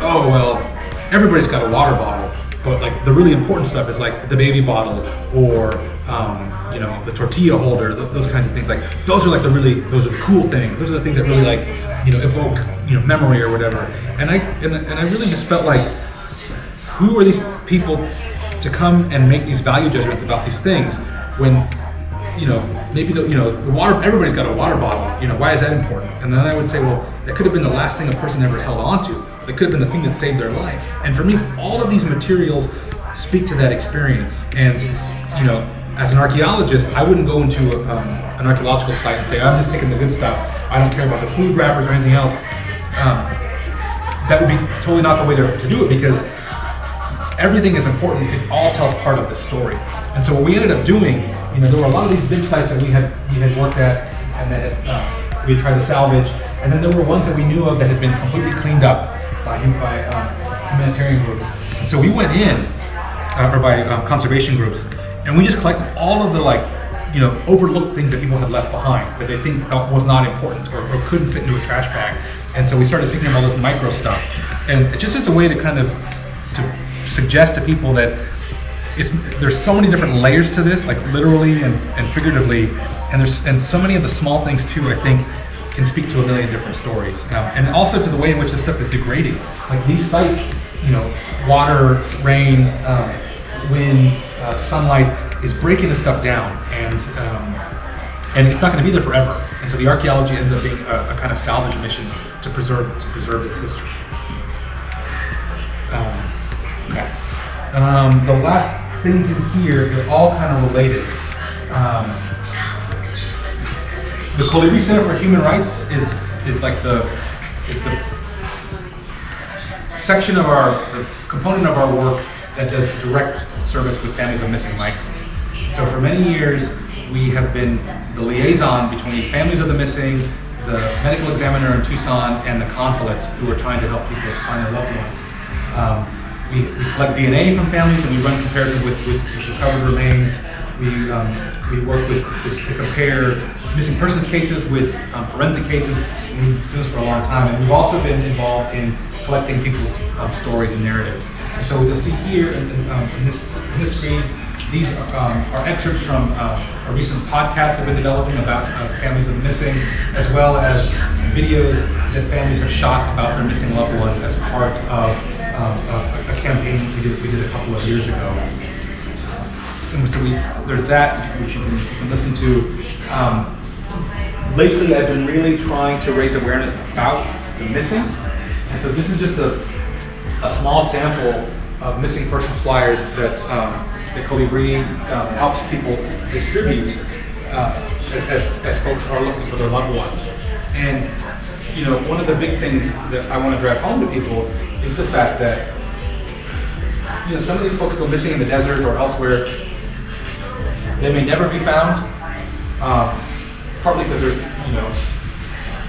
oh, well, everybody's got a water bottle, but like the really important stuff is like the baby bottle or the tortilla holder, those kinds of things. Like those are the cool things. Those are the things that really like evoke memory or whatever. And I really just felt like, who are these people to come and make these value judgments about these things when maybe the water, everybody's got a water bottle, why is that important? And then I would say, well, that could have been the last thing a person ever held on to. That could have been the thing that saved their life. And for me, all of these materials speak to that experience. And as an archaeologist, I wouldn't go into an archaeological site and say, I'm just taking the good stuff, I don't care about the food wrappers or anything else. That would be totally not the way to do it, because everything is important. It all tells part of the story. And so what we ended up doing, there were a lot of these big sites that we had worked at and that we had tried to salvage, and then there were ones that we knew of that had been completely cleaned up by humanitarian groups. And so we went in, or by conservation groups, and we just collected all of the overlooked things that people had left behind that they think was not important or couldn't fit into a trash bag. And so we started thinking of all this micro stuff, and it just as a way to kind of to suggest to people that there's so many different layers to this, like literally and figuratively, and so many of the small things too, I think, can speak to a million different stories, and also to the way in which this stuff is degrading. Like these sites, water, rain, wind, sunlight is breaking this stuff down, and it's not going to be there forever. And so the archaeology ends up being a kind of salvage mission to preserve this history. Okay. The last things in here, they're all kind of related. The Colibri Center for Human Rights is the section of the component of our work that does direct service with families of missing migrants. So for many years, we have been the liaison between families of the missing, the medical examiner in Tucson, and the consulates who are trying to help people find their loved ones. We collect DNA from families and we run comparisons with recovered remains. We work to compare missing persons cases with forensic cases. We've been doing this for a long time, and we've also been involved in collecting people's stories and narratives. And so you'll see here in this screen, these are excerpts from a recent podcast we've been developing about families of the missing, as well as videos that families have shot about their missing loved ones as part of a campaign we did a couple of years ago. And so there's that, which you can listen to. Lately, I've been really trying to raise awareness about the missing. And so this is just a small sample of missing persons flyers that Colibri helps people distribute as folks are looking for their loved ones. And one of the big things that I want to drive home to people is the fact that some of these folks go missing in the desert or elsewhere. They may never be found, partly because there's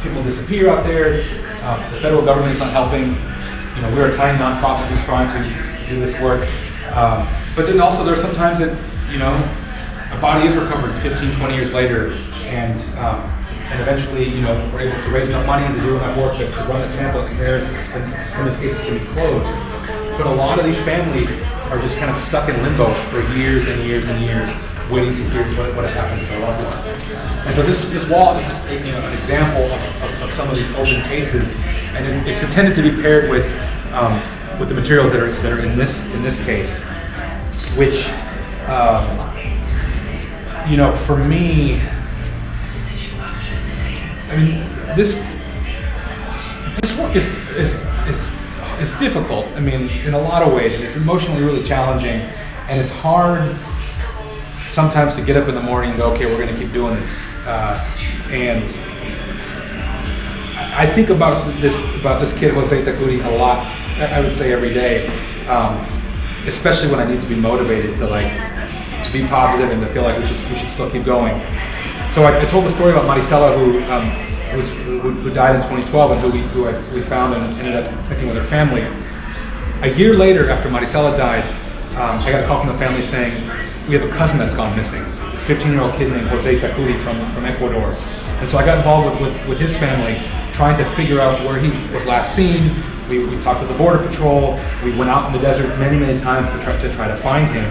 people disappear out there. The federal government is not helping. We're a tiny nonprofit who's trying to do this work. But then also there's sometimes that a body is recovered 15, 20 years later, and eventually if we're able to raise enough money and to do enough work to run that sample and compare it, then some of these cases can be closed. But a lot of these families are just kind of stuck in limbo for years and years and years, waiting to hear what has happened to their loved ones. And so this wall is just an example of some of these open cases, and it's intended to be paired with the materials that are in this case, which for me, I mean, this work is difficult. I mean, in a lot of ways, it's emotionally really challenging, and it's hard sometimes to get up in the morning and go, okay, we're going to keep doing this. And I think about this kid Jose Takuri a lot. I would say every day, especially when I need to be motivated to be positive and to feel like we should still keep going. So I told the story about Maricela, who who died in 2012 and who we found and ended up connecting with her family. A year later, after Maricela died, I got a call from the family saying, we have a cousin that's gone missing. This 15-year-old kid named Jose Takuri from Ecuador. And so I got involved with his family, trying to figure out where he was last seen. We talked to the Border Patrol. We went out in the desert many times to try to find him.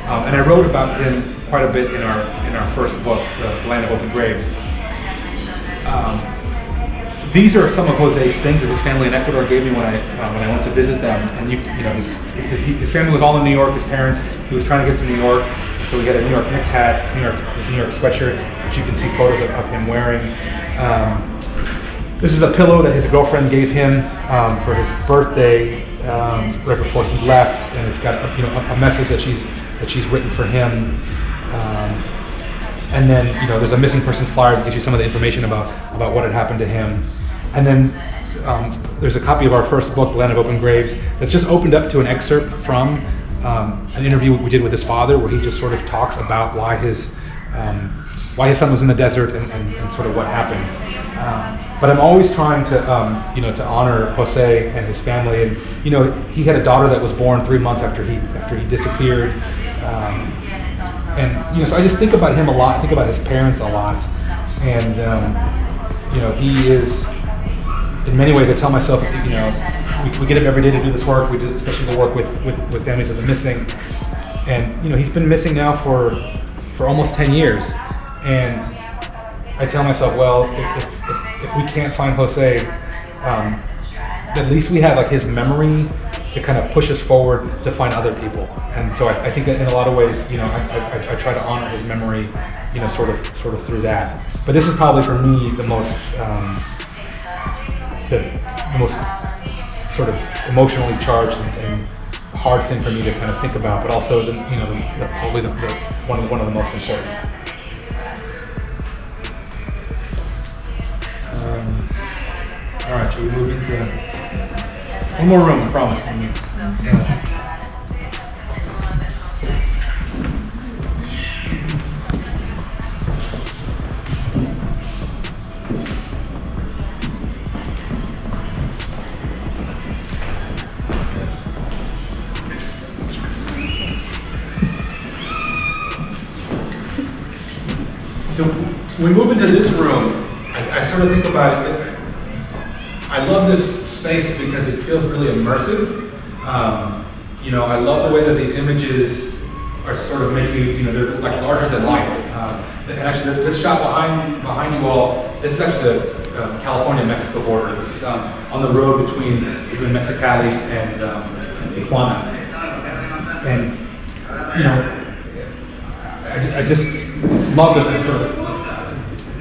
And I wrote about him quite a bit in our first book, The Land of Open Graves. These are some of Jose's things that his family in Ecuador gave me when I went to visit them. And his family was all in New York. His parents, he was trying to get to New York, so we had a New York Knicks hat, his New York sweatshirt, which you can see photos of him wearing. This is a pillow that his girlfriend gave him for his birthday right before he left, and it's got a message that she's written for him. And then there's a missing persons flyer that gives you some of the information about what had happened to him. And then there's a copy of our first book, The Land of Open Graves, that's just opened up to an excerpt from an interview we did with his father, where he just sort of talks about why his son was in the desert and sort of what happened. But I'm always trying to to honor Jose and his family. And he had a daughter that was born 3 months after he disappeared. And so I just think about him a lot. I think about his parents a lot. And he is, in many ways, I tell myself, we get up every day to do this work. We do, especially the work with families of the missing. And he's been missing now for almost 10 years. And I tell myself, well, if we can't find Jose, at least we have his memory to kind of push us forward to find other people. And so I think that in a lot of ways, I try to honor his memory, sort of through that. But this is probably for me the most sort of emotionally charged and hard thing for me to kind of think about, but also probably one of the most important. All right, should we move into one more room? I promise. Yeah. So when we move into this room, I sort of think about it. I love this space because it feels really immersive. I love the way that these images are sort of make you, they're like larger than life. And actually, this shot behind you all, this is actually the California-Mexico border. This is on the road between Mexicali and Tijuana. And I just love that sort of.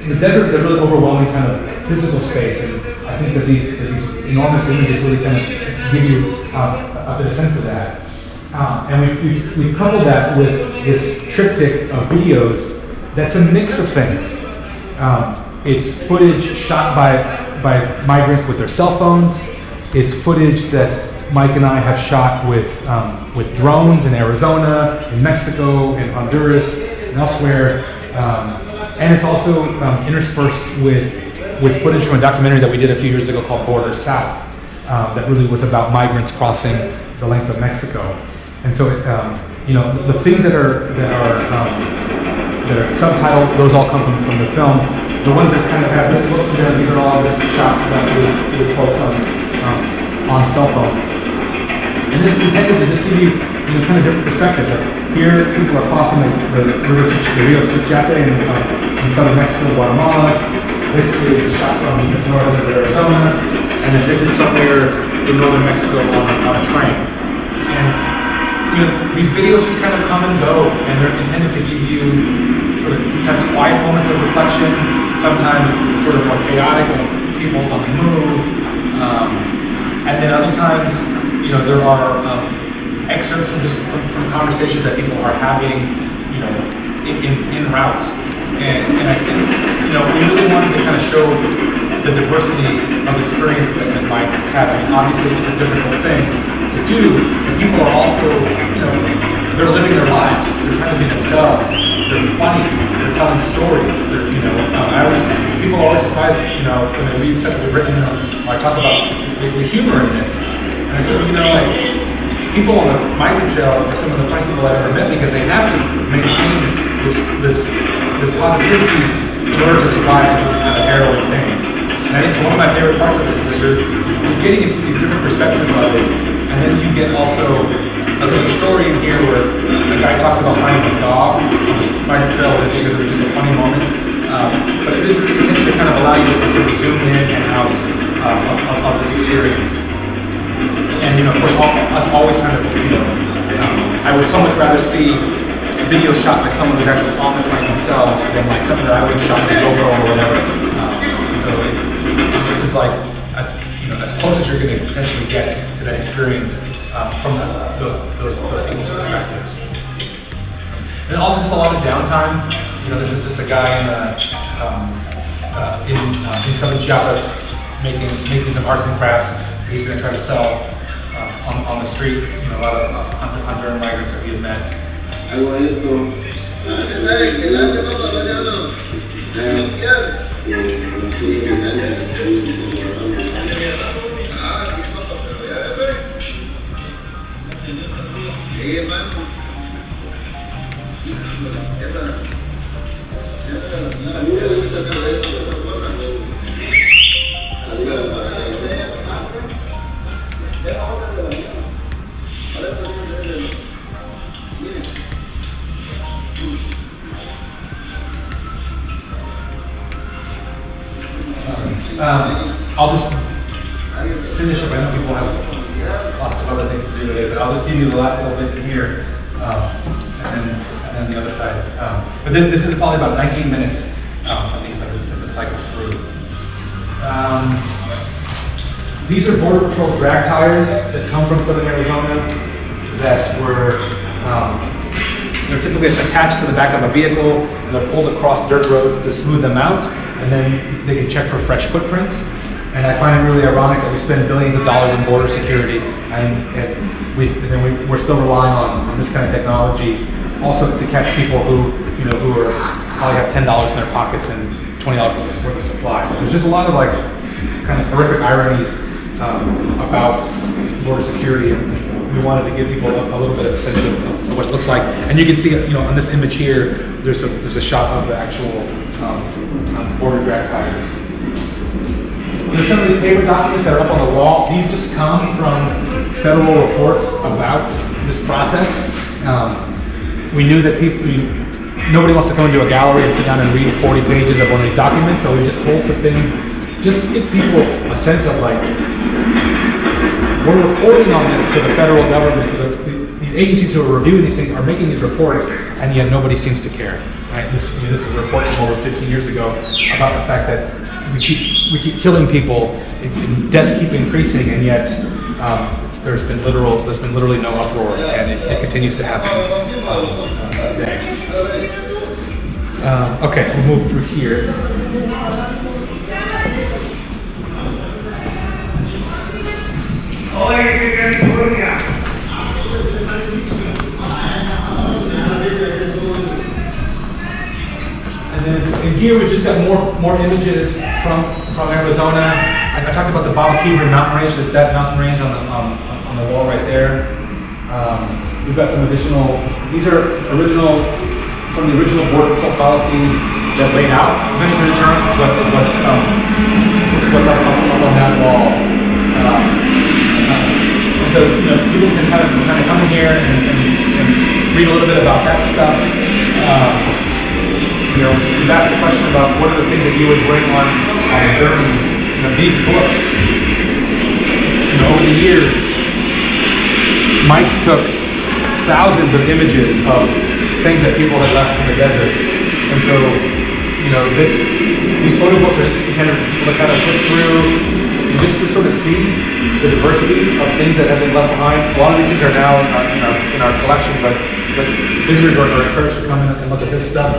The desert is a really overwhelming kind of physical space, and I think that these enormous images really kind of give you a bit of sense of that. And we've coupled that with this triptych of videos that's a mix of things. It's footage shot by migrants with their cell phones. It's footage that Mike and I have shot with drones in Arizona, in Mexico, in Honduras, and elsewhere. And it's also interspersed with footage from a documentary that we did a few years ago called Border South, that really was about migrants crossing the length of Mexico. And so, the things that are subtitled, those all come from the film. The ones that kind of have this look to them, these are all just shot with folks on cell phones. And this is intended to just give you, kind of different perspectives. Here, people are crossing the Rio Suchiate in southern Mexico, Guatemala. This is a shot from the Sonoran Desert of Arizona, and then this is somewhere in northern Mexico on a train. And these videos just kind of come and go, and they're intended to give you sort of sometimes quiet moments of reflection, sometimes sort of more chaotic of people on the move, and then other times, there are excerpts from conversations that people are having, in route. And I think, we really wanted to kind of show the diversity of experience that migrants have. I mean, obviously it's a difficult thing to do, and people are also, they're living their lives. They're trying to be themselves. They're funny. They're telling stories. They're, I always people are always surprised, when they read stuff that we've written, or I talk about the humor in this. And I said, like, people on the migrant trail are some of the funniest people I've ever met because they have to maintain this positivity in order to survive these kind of harrowing things. And I think one of my favorite parts of this is that you're getting these different perspectives of it, and then you get also, there's a story in here where a guy talks about finding a dog on the migrant trail because it was just a funny moment. But this is intended to kind of allow you to sort of zoom in and out of this experience. And of course, us always trying to, I would so much rather see videos shot by someone who's actually on the train themselves than like something that I would have shot with a GoPro or whatever. And so this is like, as close as you're going to potentially get to that experience from those people's perspectives. And also just a lot of downtime. This is just a guy in southern Chiapas making some arts and crafts. He's going to try to sell on the street. A lot of Honduran migrants that he had met. I'll just finish up. I know people have lots of other things to do today, but I'll just give you the last little bit here, and then the other side. But then this is probably about 19 minutes, I think, as it cycles through. These are Border Patrol drag tires that come from southern Arizona that were they're typically attached to the back of a vehicle, and they're pulled across dirt roads to smooth them out, and then they can check for fresh footprints. And I find it really ironic that we spend billions of dollars in border security, and we're still relying on this kind of technology, also to catch people who are probably have $10 in their pockets and $20 worth of supplies. So there's just a lot of like kind of horrific ironies about border security, and we wanted to give people a little bit of a sense of what it looks like. And you can see, on this image here, there's a shot of the actual border drag tires. There's some of these paper documents that are up on the wall. These just come from federal reports about this process. We knew that nobody wants to come into a gallery and sit down and read 40 pages of one of these documents, so we just pulled some things just to give people a sense of like, we're reporting on this to the federal government. These agencies who are reviewing these things are making these reports, and yet nobody seems to care. Right? This is a report from over 15 years ago about the fact that we keep killing people, deaths keep increasing, and yet there's been literally no uproar, and it continues to happen today. Okay, we'll move through here. And then in here we've just got more images from Arizona. I talked about the Bob Keever mountain range. That's that mountain range on the wall right there. We've got some additional. These are some of the original Border Patrol policies that laid out Through Deterrence. What's up on that wall. And so people can kind of come in here and read a little bit about that stuff. We've asked the question about what are the things that you would bring on a journey. These books, over the years, Mike took thousands of images of things that people had left in the desert. And so, these photo books are just intended for people to kind of flip through and just to sort of see the diversity of things that have been left behind. A lot of these things are now in our collection, but visitors are encouraged to come in and look at this stuff.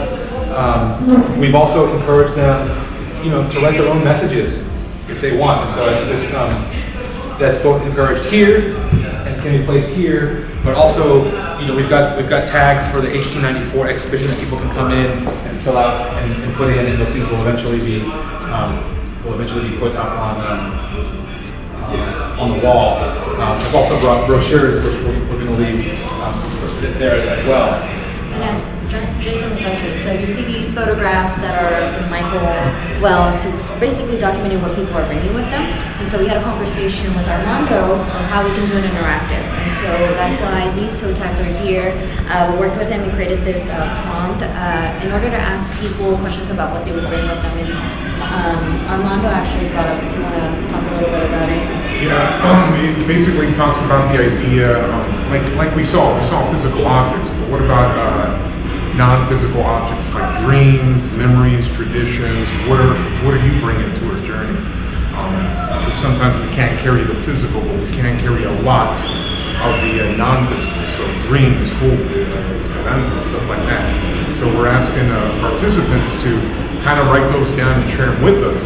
We've also encouraged them, to write their own messages if they want. And so that's both encouraged here and can be placed here, but also, we've got tags for the HT94 exhibition that people can come in and fill out and put in, and those things will eventually be put up on the wall. I've also brought brochures, which we're going to leave there as well. And as Jason was mentioning, so you see these photographs that are from Michael Wells, who's basically documenting what people are bringing with them. And so we had a conversation with Armando on how we can do an interactive. And so that's why these toe tags are here. We worked with him and created this prompt in order to ask people questions about what they would bring with them. And Armando actually brought up, if you want to talk a little bit about it. Yeah, it basically talks about the idea, like we saw physical objects, but what about non-physical objects like dreams, memories, traditions? What are you bringing to our journey? Because sometimes we can't carry the physical, but we can carry a lot of the non-physical. So dreams, hope, esperanza, stuff like that. So we're asking participants to kind of write those down and share them with us,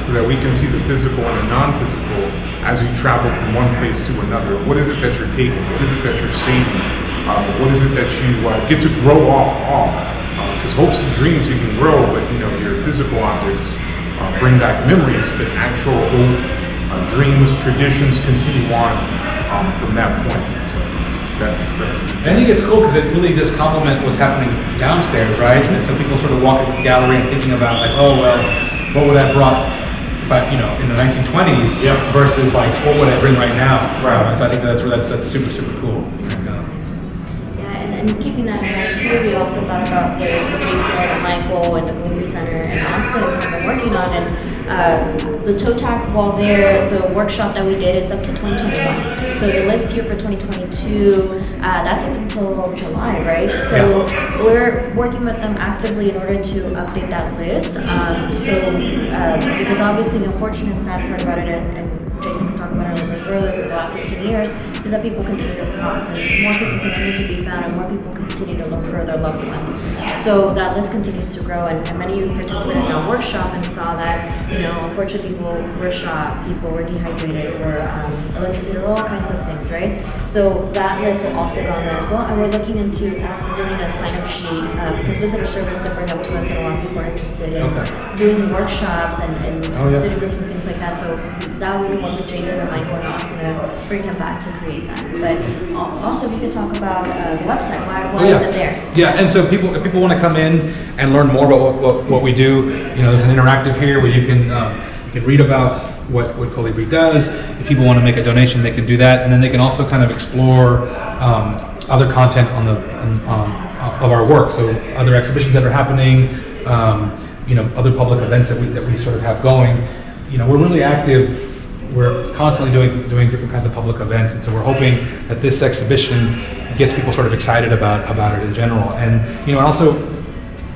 so that we can see the physical and the non-physical as you travel from one place to another. What is it that you're taking? What is it that you're saving? What is it that you get to grow off of? Because hopes and dreams you can grow, but your physical objects bring back memories, but actual hope, dreams, traditions continue on from that point. So that's. I think it's cool because it really does complement what's happening downstairs, right? And so people sort of walk into the gallery and thinking about like, oh well, what would I have brought? But in the 1920s versus like what would I bring right now? Right. So I think that's super cool. And keeping that in mind too, we also thought about what Jason and Michael and the Movie Center and Austin have been working on. And the toe tag wall there, the workshop that we did is up to 2021. So the list here for 2022, that's up until July, right? So we're working with them actively in order to update that list. Because obviously the unfortunate sad part about it, and Jason can talk about it a little bit further for the last 15 years, is that people continue to cross and more people continue to be found and more people continue to look for their loved ones. So that list continues to grow, and many of you participated in our workshop and saw that, unfortunately people were shot, people were dehydrated, were electrocuted, all kinds of things, right? So that list will also go on there as well, and we're looking into also doing a sign-up sheet because visitor service did bring up to us that a lot of people are interested in doing workshops and study groups and things like that. So that we can work with Jason and Michael and Austin to bring them back to create that. But also, we could talk about the website. Why is it there? Yeah, and so if people want to come in and learn more about what we do, there's an interactive here where you can read about what Colibri does. If people want to make a donation, they can do that, and then they can also kind of explore other content of our work. So other exhibitions that are happening, other public events that we sort of have going. We're really active. We're constantly doing different kinds of public events, and so we're hoping that this exhibition gets people sort of excited about it in general. And also,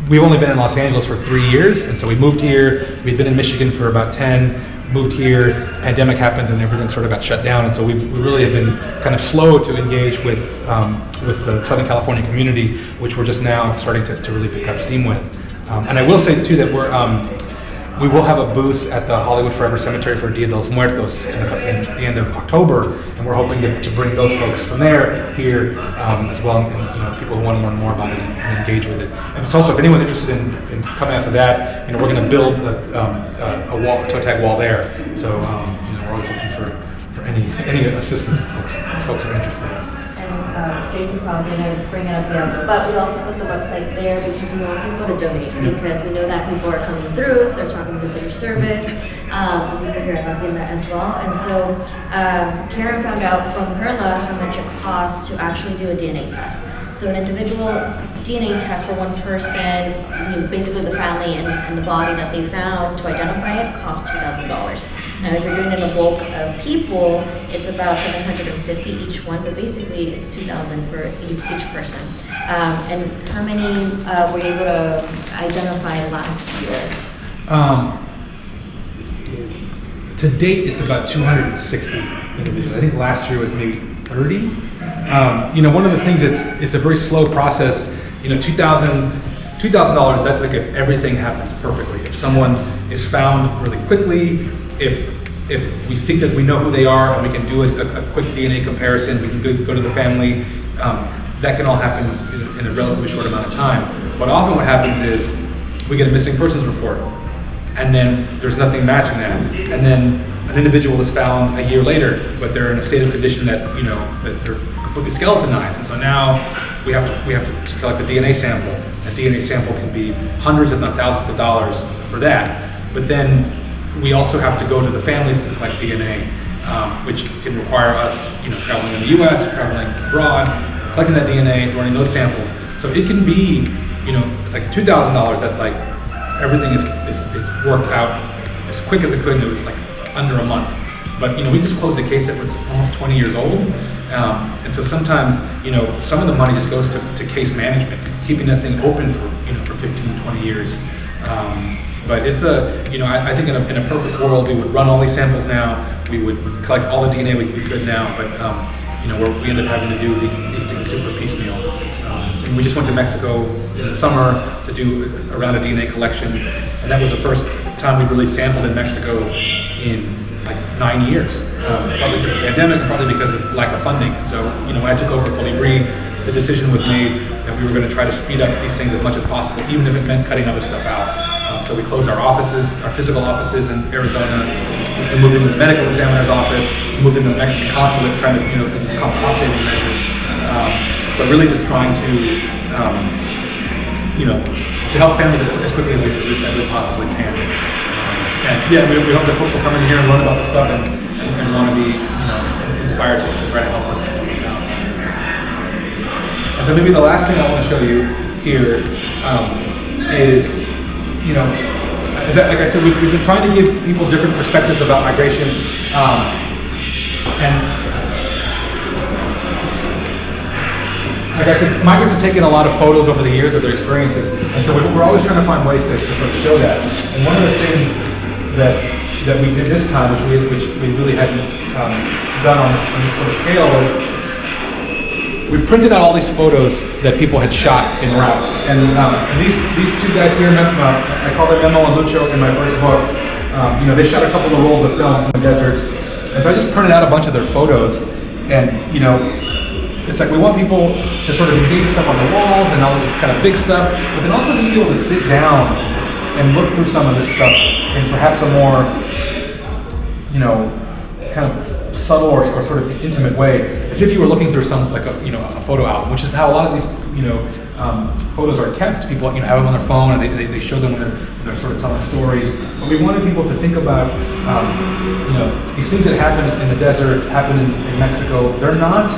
we've only been in Los Angeles for 3 years, and so we moved here. We'd been in Michigan for about 10. Moved here, pandemic happens, and everything sort of got shut down. And so we really have been kind of slow to engage with the Southern California community, which we're just now starting to really pick up steam with. And I will say too that we will have a booth at the Hollywood Forever Cemetery for Dia de los Muertos at the end of October, and we're hoping to bring those folks from there here as well, and people who want to learn more about it and engage with it. And it's also, if anyone's interested in coming after that, we're going to build a toe tag wall there. So we're always looking for any assistance if folks are interested. Jason probably going to bring it up again, but we also put the website there because we want people to donate, because we know that people are coming through, they're talking to visitor service, we can hear about them as well. And so Karen found out from her lab how much it costs to actually do a DNA test. So an individual DNA test for one person, basically the family and the body that they found to identify it, costs $2,000. Now if you're doing it in a bulk of people, it's about $750 each one, but basically it's $2,000 for each person. And how many were you able to identify last year? To date, it's about 260 individuals. I think last year was maybe 30. One of the things, it's a very slow process. $2,000, that's like if everything happens perfectly. If someone is found really quickly, if if we think that we know who they are and we can do a quick DNA comparison, we can go to the family, that can all happen in a relatively short amount of time. But often what happens is we get a missing persons report, and then there's nothing matching that. And then an individual is found a year later, but they're in a state of condition that, that they're completely skeletonized. And so now we have to collect a DNA sample. A DNA sample can be hundreds, if not thousands of dollars for that. But then we also have to go to the families and collect DNA, which can require us, traveling in the U.S., traveling abroad, collecting that DNA, running those samples. So it can be, like $2,000. That's like everything is worked out as quick as it could, and it was like under a month. But we just closed a case that was almost 20 years old, and so sometimes some of the money just goes to case management, keeping that thing open for 15, 20 years. But it's I think in a perfect world we would run all these samples now, we would collect all the DNA we could now, but we end up having to do these things super piecemeal. And we just went to Mexico in the summer to do a round of DNA collection, and that was the first time we really sampled in Mexico in like 9 years. Probably because of the pandemic, and probably because of lack of funding. And so, when I took over Colibri, the decision was made that we were going to try to speed up these things as much as possible, even if it meant cutting other stuff out. So we closed our offices, our physical offices in Arizona. We moved into the medical examiner's office. We moved into the Mexican consulate, trying to, this is called cost-saving measures. But really just trying to, to help families as quickly as we possibly can. And yeah, we hope that folks will come in here and learn about this stuff and want to be, inspired to try to help us out. And so maybe the last thing I want to show you here is, is that, like I said, we've been trying to give people different perspectives about migration, and like I said, migrants have taken a lot of photos over the years of their experiences, and so we're always trying to find ways to sort of show that. And one of the things that we did this time, which we really hadn't done on this sort of scale, was we printed out all these photos that people had shot en route. And these two guys here, I call them Memo and Lucho in my first book. They shot a couple of rolls of film in the desert, and so I just printed out a bunch of their photos, and it's like we want people to sort of engage with stuff on the walls and all this kind of big stuff, but then also just be able to sit down and look through some of this stuff in perhaps a more, kind of subtle or sort of intimate way, as if you were looking through some, like a photo album, which is how a lot of these, photos are kept. People, have them on their phone and they show them when they're sort of telling stories. But we wanted people to think about, these things that happen in the desert, happen in Mexico. They're not.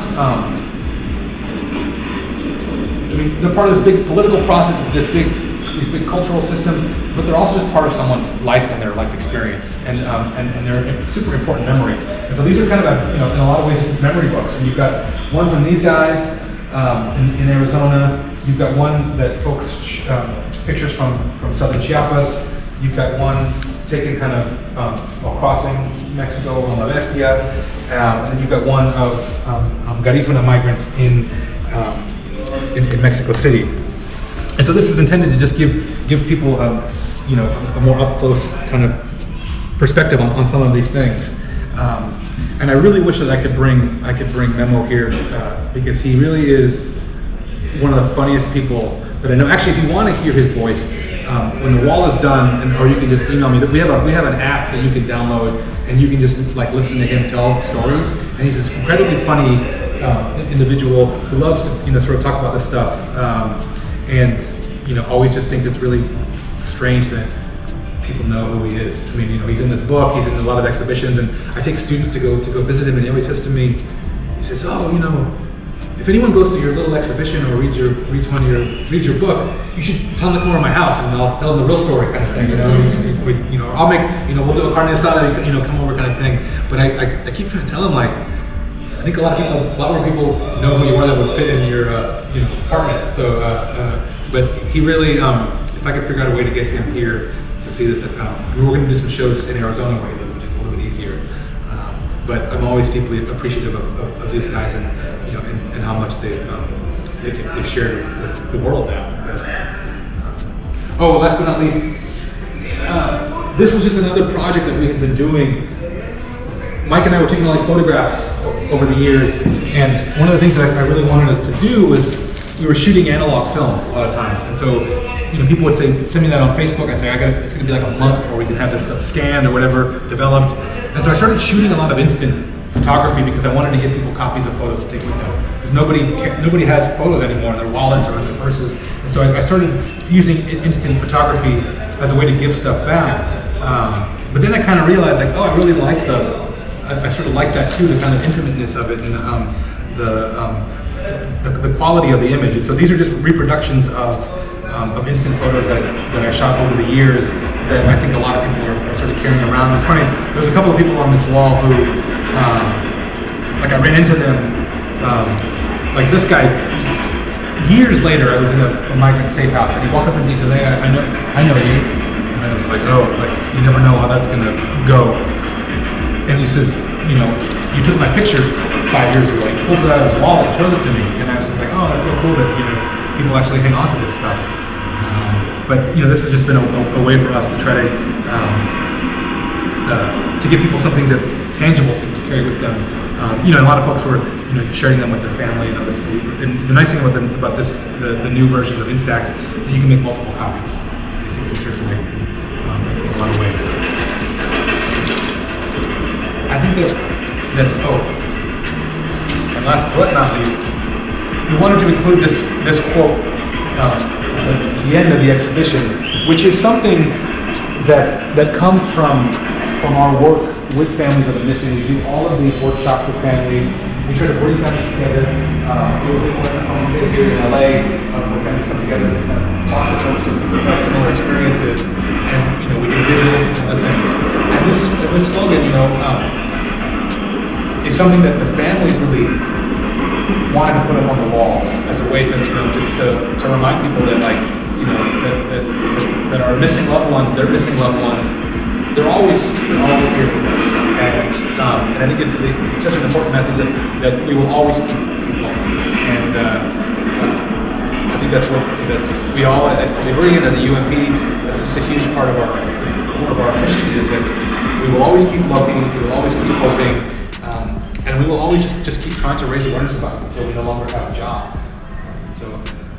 They're part of this big political process, these big cultural systems, but they're also just part of someone's life and their life experience, and they're super important memories. And so these are kind of, in a lot of ways, memory books. And you've got one from these guys in Arizona. You've got one that folks pictures from southern Chiapas. You've got one taken kind of while crossing Mexico on La Bestia, and then you've got one of Garifuna migrants in Mexico City. And so this is intended to just give people a more up close kind of perspective on some of these things. And I really wish that I could bring Memo here because he really is one of the funniest people that I know. Actually, if you want to hear his voice, when the wall is done, or you can just email me. We have an app that you can download, and you can just like listen to him tell stories. And he's this incredibly funny individual who loves to sort of talk about this stuff, and always just thinks it's really strange that people know who he is. I mean, he's in this book, he's in a lot of exhibitions, and I take students to go visit him, and he always says to me, he says, if anyone goes to your little exhibition or reads your book, you should tell them to come over to my house and I'll tell them the real story, kind of thing. I'll make, we'll do a carne asada, come over, kind of thing. But I keep trying to tell him, like, I think a lot more people know who you are that would fit in your apartment. So, but he really, if I could figure out a way to get him here to see this, we were going to do some shows in Arizona where he lives, which is a little bit easier. But I'm always deeply appreciative of these guys and how much they've shared with the world now. Last but not least, this was just another project that we had been doing Mike and I were taking all these photographs over the years, and one of the things that I really wanted to do was, we were shooting analog film a lot of times, and so, people would say, send me that on Facebook. I say, it's going to be like a month before we can have this stuff scanned or whatever developed. And so I started shooting a lot of instant photography because I wanted to give people copies of photos to take with them. Because nobody has photos anymore in their wallets or in their purses. And so I started using instant photography as a way to give stuff back. But then I kind of realized, like, I really like I sort of like that too, the kind of intimateness of it, and the quality of the image. And so these are just reproductions of instant photos that I shot over the years that I think a lot of people are sort of carrying around. It's funny, there's a couple of people on this wall who, like I ran into them, like this guy, years later I was in a migrant safe house, and he walked up to me and he said, hey, I know you. And I was like, oh, like, you never know how that's gonna go. And he says, you took my picture 5 years ago. He pulls it out of his wallet and shows it to me. And I was just like, oh, that's so cool that, people actually hang on to this stuff. But this has just been a way for us to try to give people something tangible to carry with them. A lot of folks were sharing them with their family and others. And the nice thing about this, the new version of Instax, is that you can make multiple copies. So these things can circulate in a lot of ways. I think that's and last but not least, we wanted to include this quote at the end of the exhibition, which is something that comes from our work with families of the missing. We do all of these workshops with families. We try to bring families together. We were here in LA, where families come together and talk to folks who've had similar experiences, and we do videos and other things. And this slogan, is something that the families really wanted to put up on the walls as a way to remind people that, like, that our missing loved ones, their missing loved ones, they're always here with us. And I think it's such an important message that we will always keep people. And I think that's we all at Librarian and the UMP. That's just a huge part of our mission, is that we will always keep looking, we will always keep hoping. And we will always just keep trying to raise awareness about it until we no longer have a job. So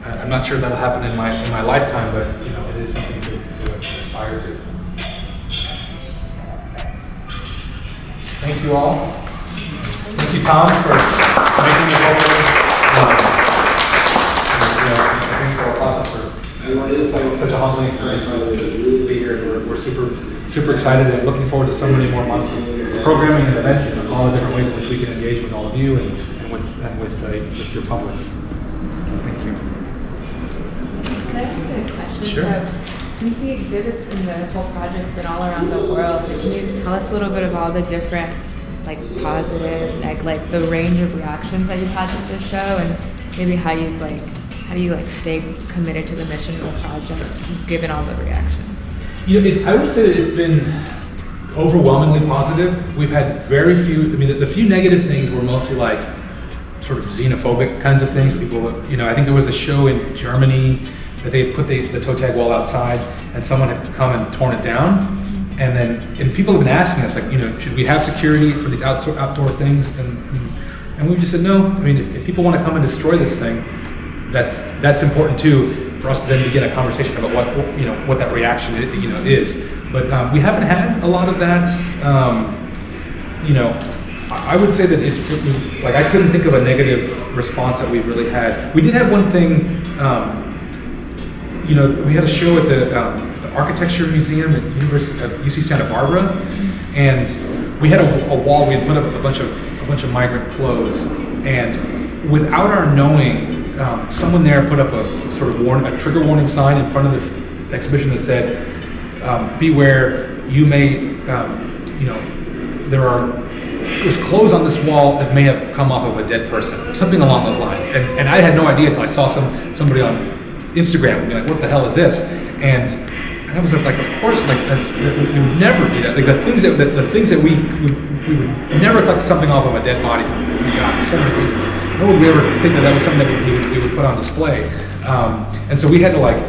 I'm not sure that'll happen in my lifetime, but it is something to aspire to. Thank you all. Thank you, Tom, for making it open. Thanks to Plaza for such a humbling experience for us to be here. We're super excited and looking forward to so many more months of programming and events and all the different ways in which we can engage with all of you and with your public. Thank you. Can I ask a question? Sure. So, since the exhibits and the whole project's been all around the world, can you tell us a little bit of all the different, like, positive, like the range of reactions that you've had to this show, and maybe how do you stay committed to the mission of the project given all the reactions? I would say that it's been overwhelmingly positive. We've had very few. The few negative things were mostly like sort of xenophobic kinds of things. People, I think there was a show in Germany that they had put the toe tag wall outside, and someone had come and torn it down. And people have been asking us, like, should we have security for these outdoor things? And we just said no. If people want to come and destroy this thing, that's important too, for us to then begin a conversation about what that reaction is. But we haven't had a lot of that. I would say that it was like, I couldn't think of a negative response that we really had. We did have one thing. We had a show at the Architecture Museum at UC Santa Barbara, and we had a wall. We had put up a bunch of migrant clothes, and without our knowing, someone there put up a sort of a trigger warning sign in front of this exhibition that said, beware, you may, there's clothes on this wall that may have come off of a dead person, something along those lines. And I had no idea until I saw somebody on Instagram and be like, what the hell is this? And I was like, of course, like, we would never do that. Like, the things that we would never cut something off of a dead body from God for so many reasons. Nor would we ever think that was something that we would put on display. And so we had to, like,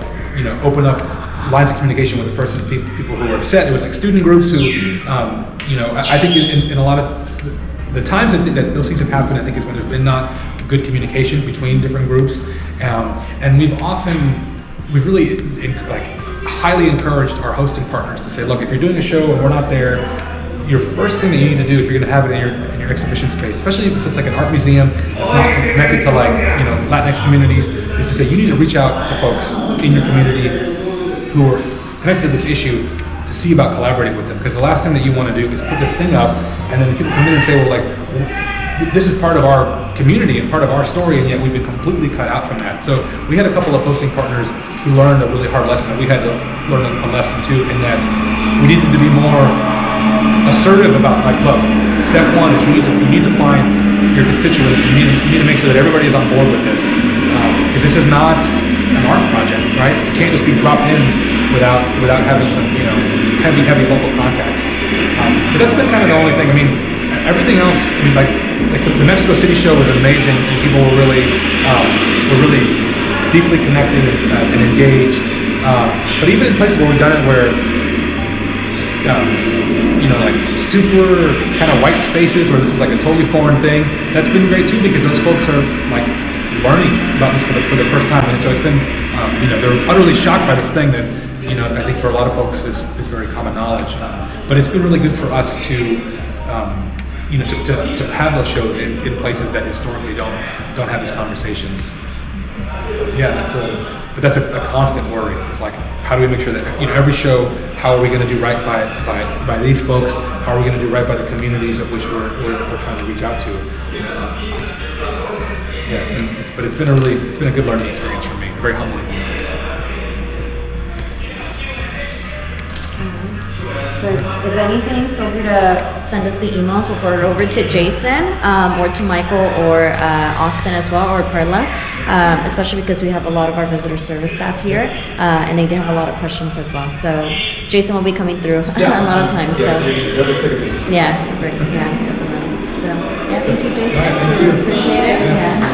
open up lines of communication with the person, people who were upset. It was like student groups who, I think in a lot of the times that those things have happened, I think is when there's been not good communication between different groups, and we've really highly encouraged our hosting partners to say, look, if you're doing a show and we're not there, your first thing that you need to do if you're going to have it in your exhibition space, especially if it's like an art museum that's not connected to Latinx communities, is to say you need to reach out to folks in your community who are connected to this issue to see about collaborating with them. Because the last thing that you want to do is put this thing up and then people come in and say, well, this is part of our community and part of our story, and yet we've been completely cut out from that. So we had a couple of hosting partners who learned a really hard lesson, and we had to learn a lesson too, in that we needed to be more assertive about, look, step one is you need to find your constituents. You need to make sure that everybody is on board with this, because this is not an art project, right? It can't just be dropped in without having some heavy local context. But that's been kind of the only thing. I mean, everything else. I mean, like the Mexico City show was amazing, and people were really deeply connected and engaged. But even in places where we've done it where like super kind of white spaces where this is like a totally foreign thing, that's been great too, because those folks are like learning about this for the first time, and so it's been they're utterly shocked by this thing that I think for a lot of folks is very common knowledge, but it's been really good for us to to have those shows in places that historically don't have these conversations. Yeah, that's a constant worry. It's like, how do we make sure that every show, how are we going to do right by these folks? How are we going to do right by the communities of which we're trying to reach out to? It's been a good learning experience for me. Very humbling. So if anything, feel free to send us the emails. We'll forward it over to Jason or to Michael or Austin as well, or Perla, especially because we have a lot of our visitor service staff here, and they do have a lot of questions as well. So Jason will be coming through a lot of times. So yeah, great. Yeah, definitely. So yeah, thank you, Jason. Thank you. Appreciate it. Yeah.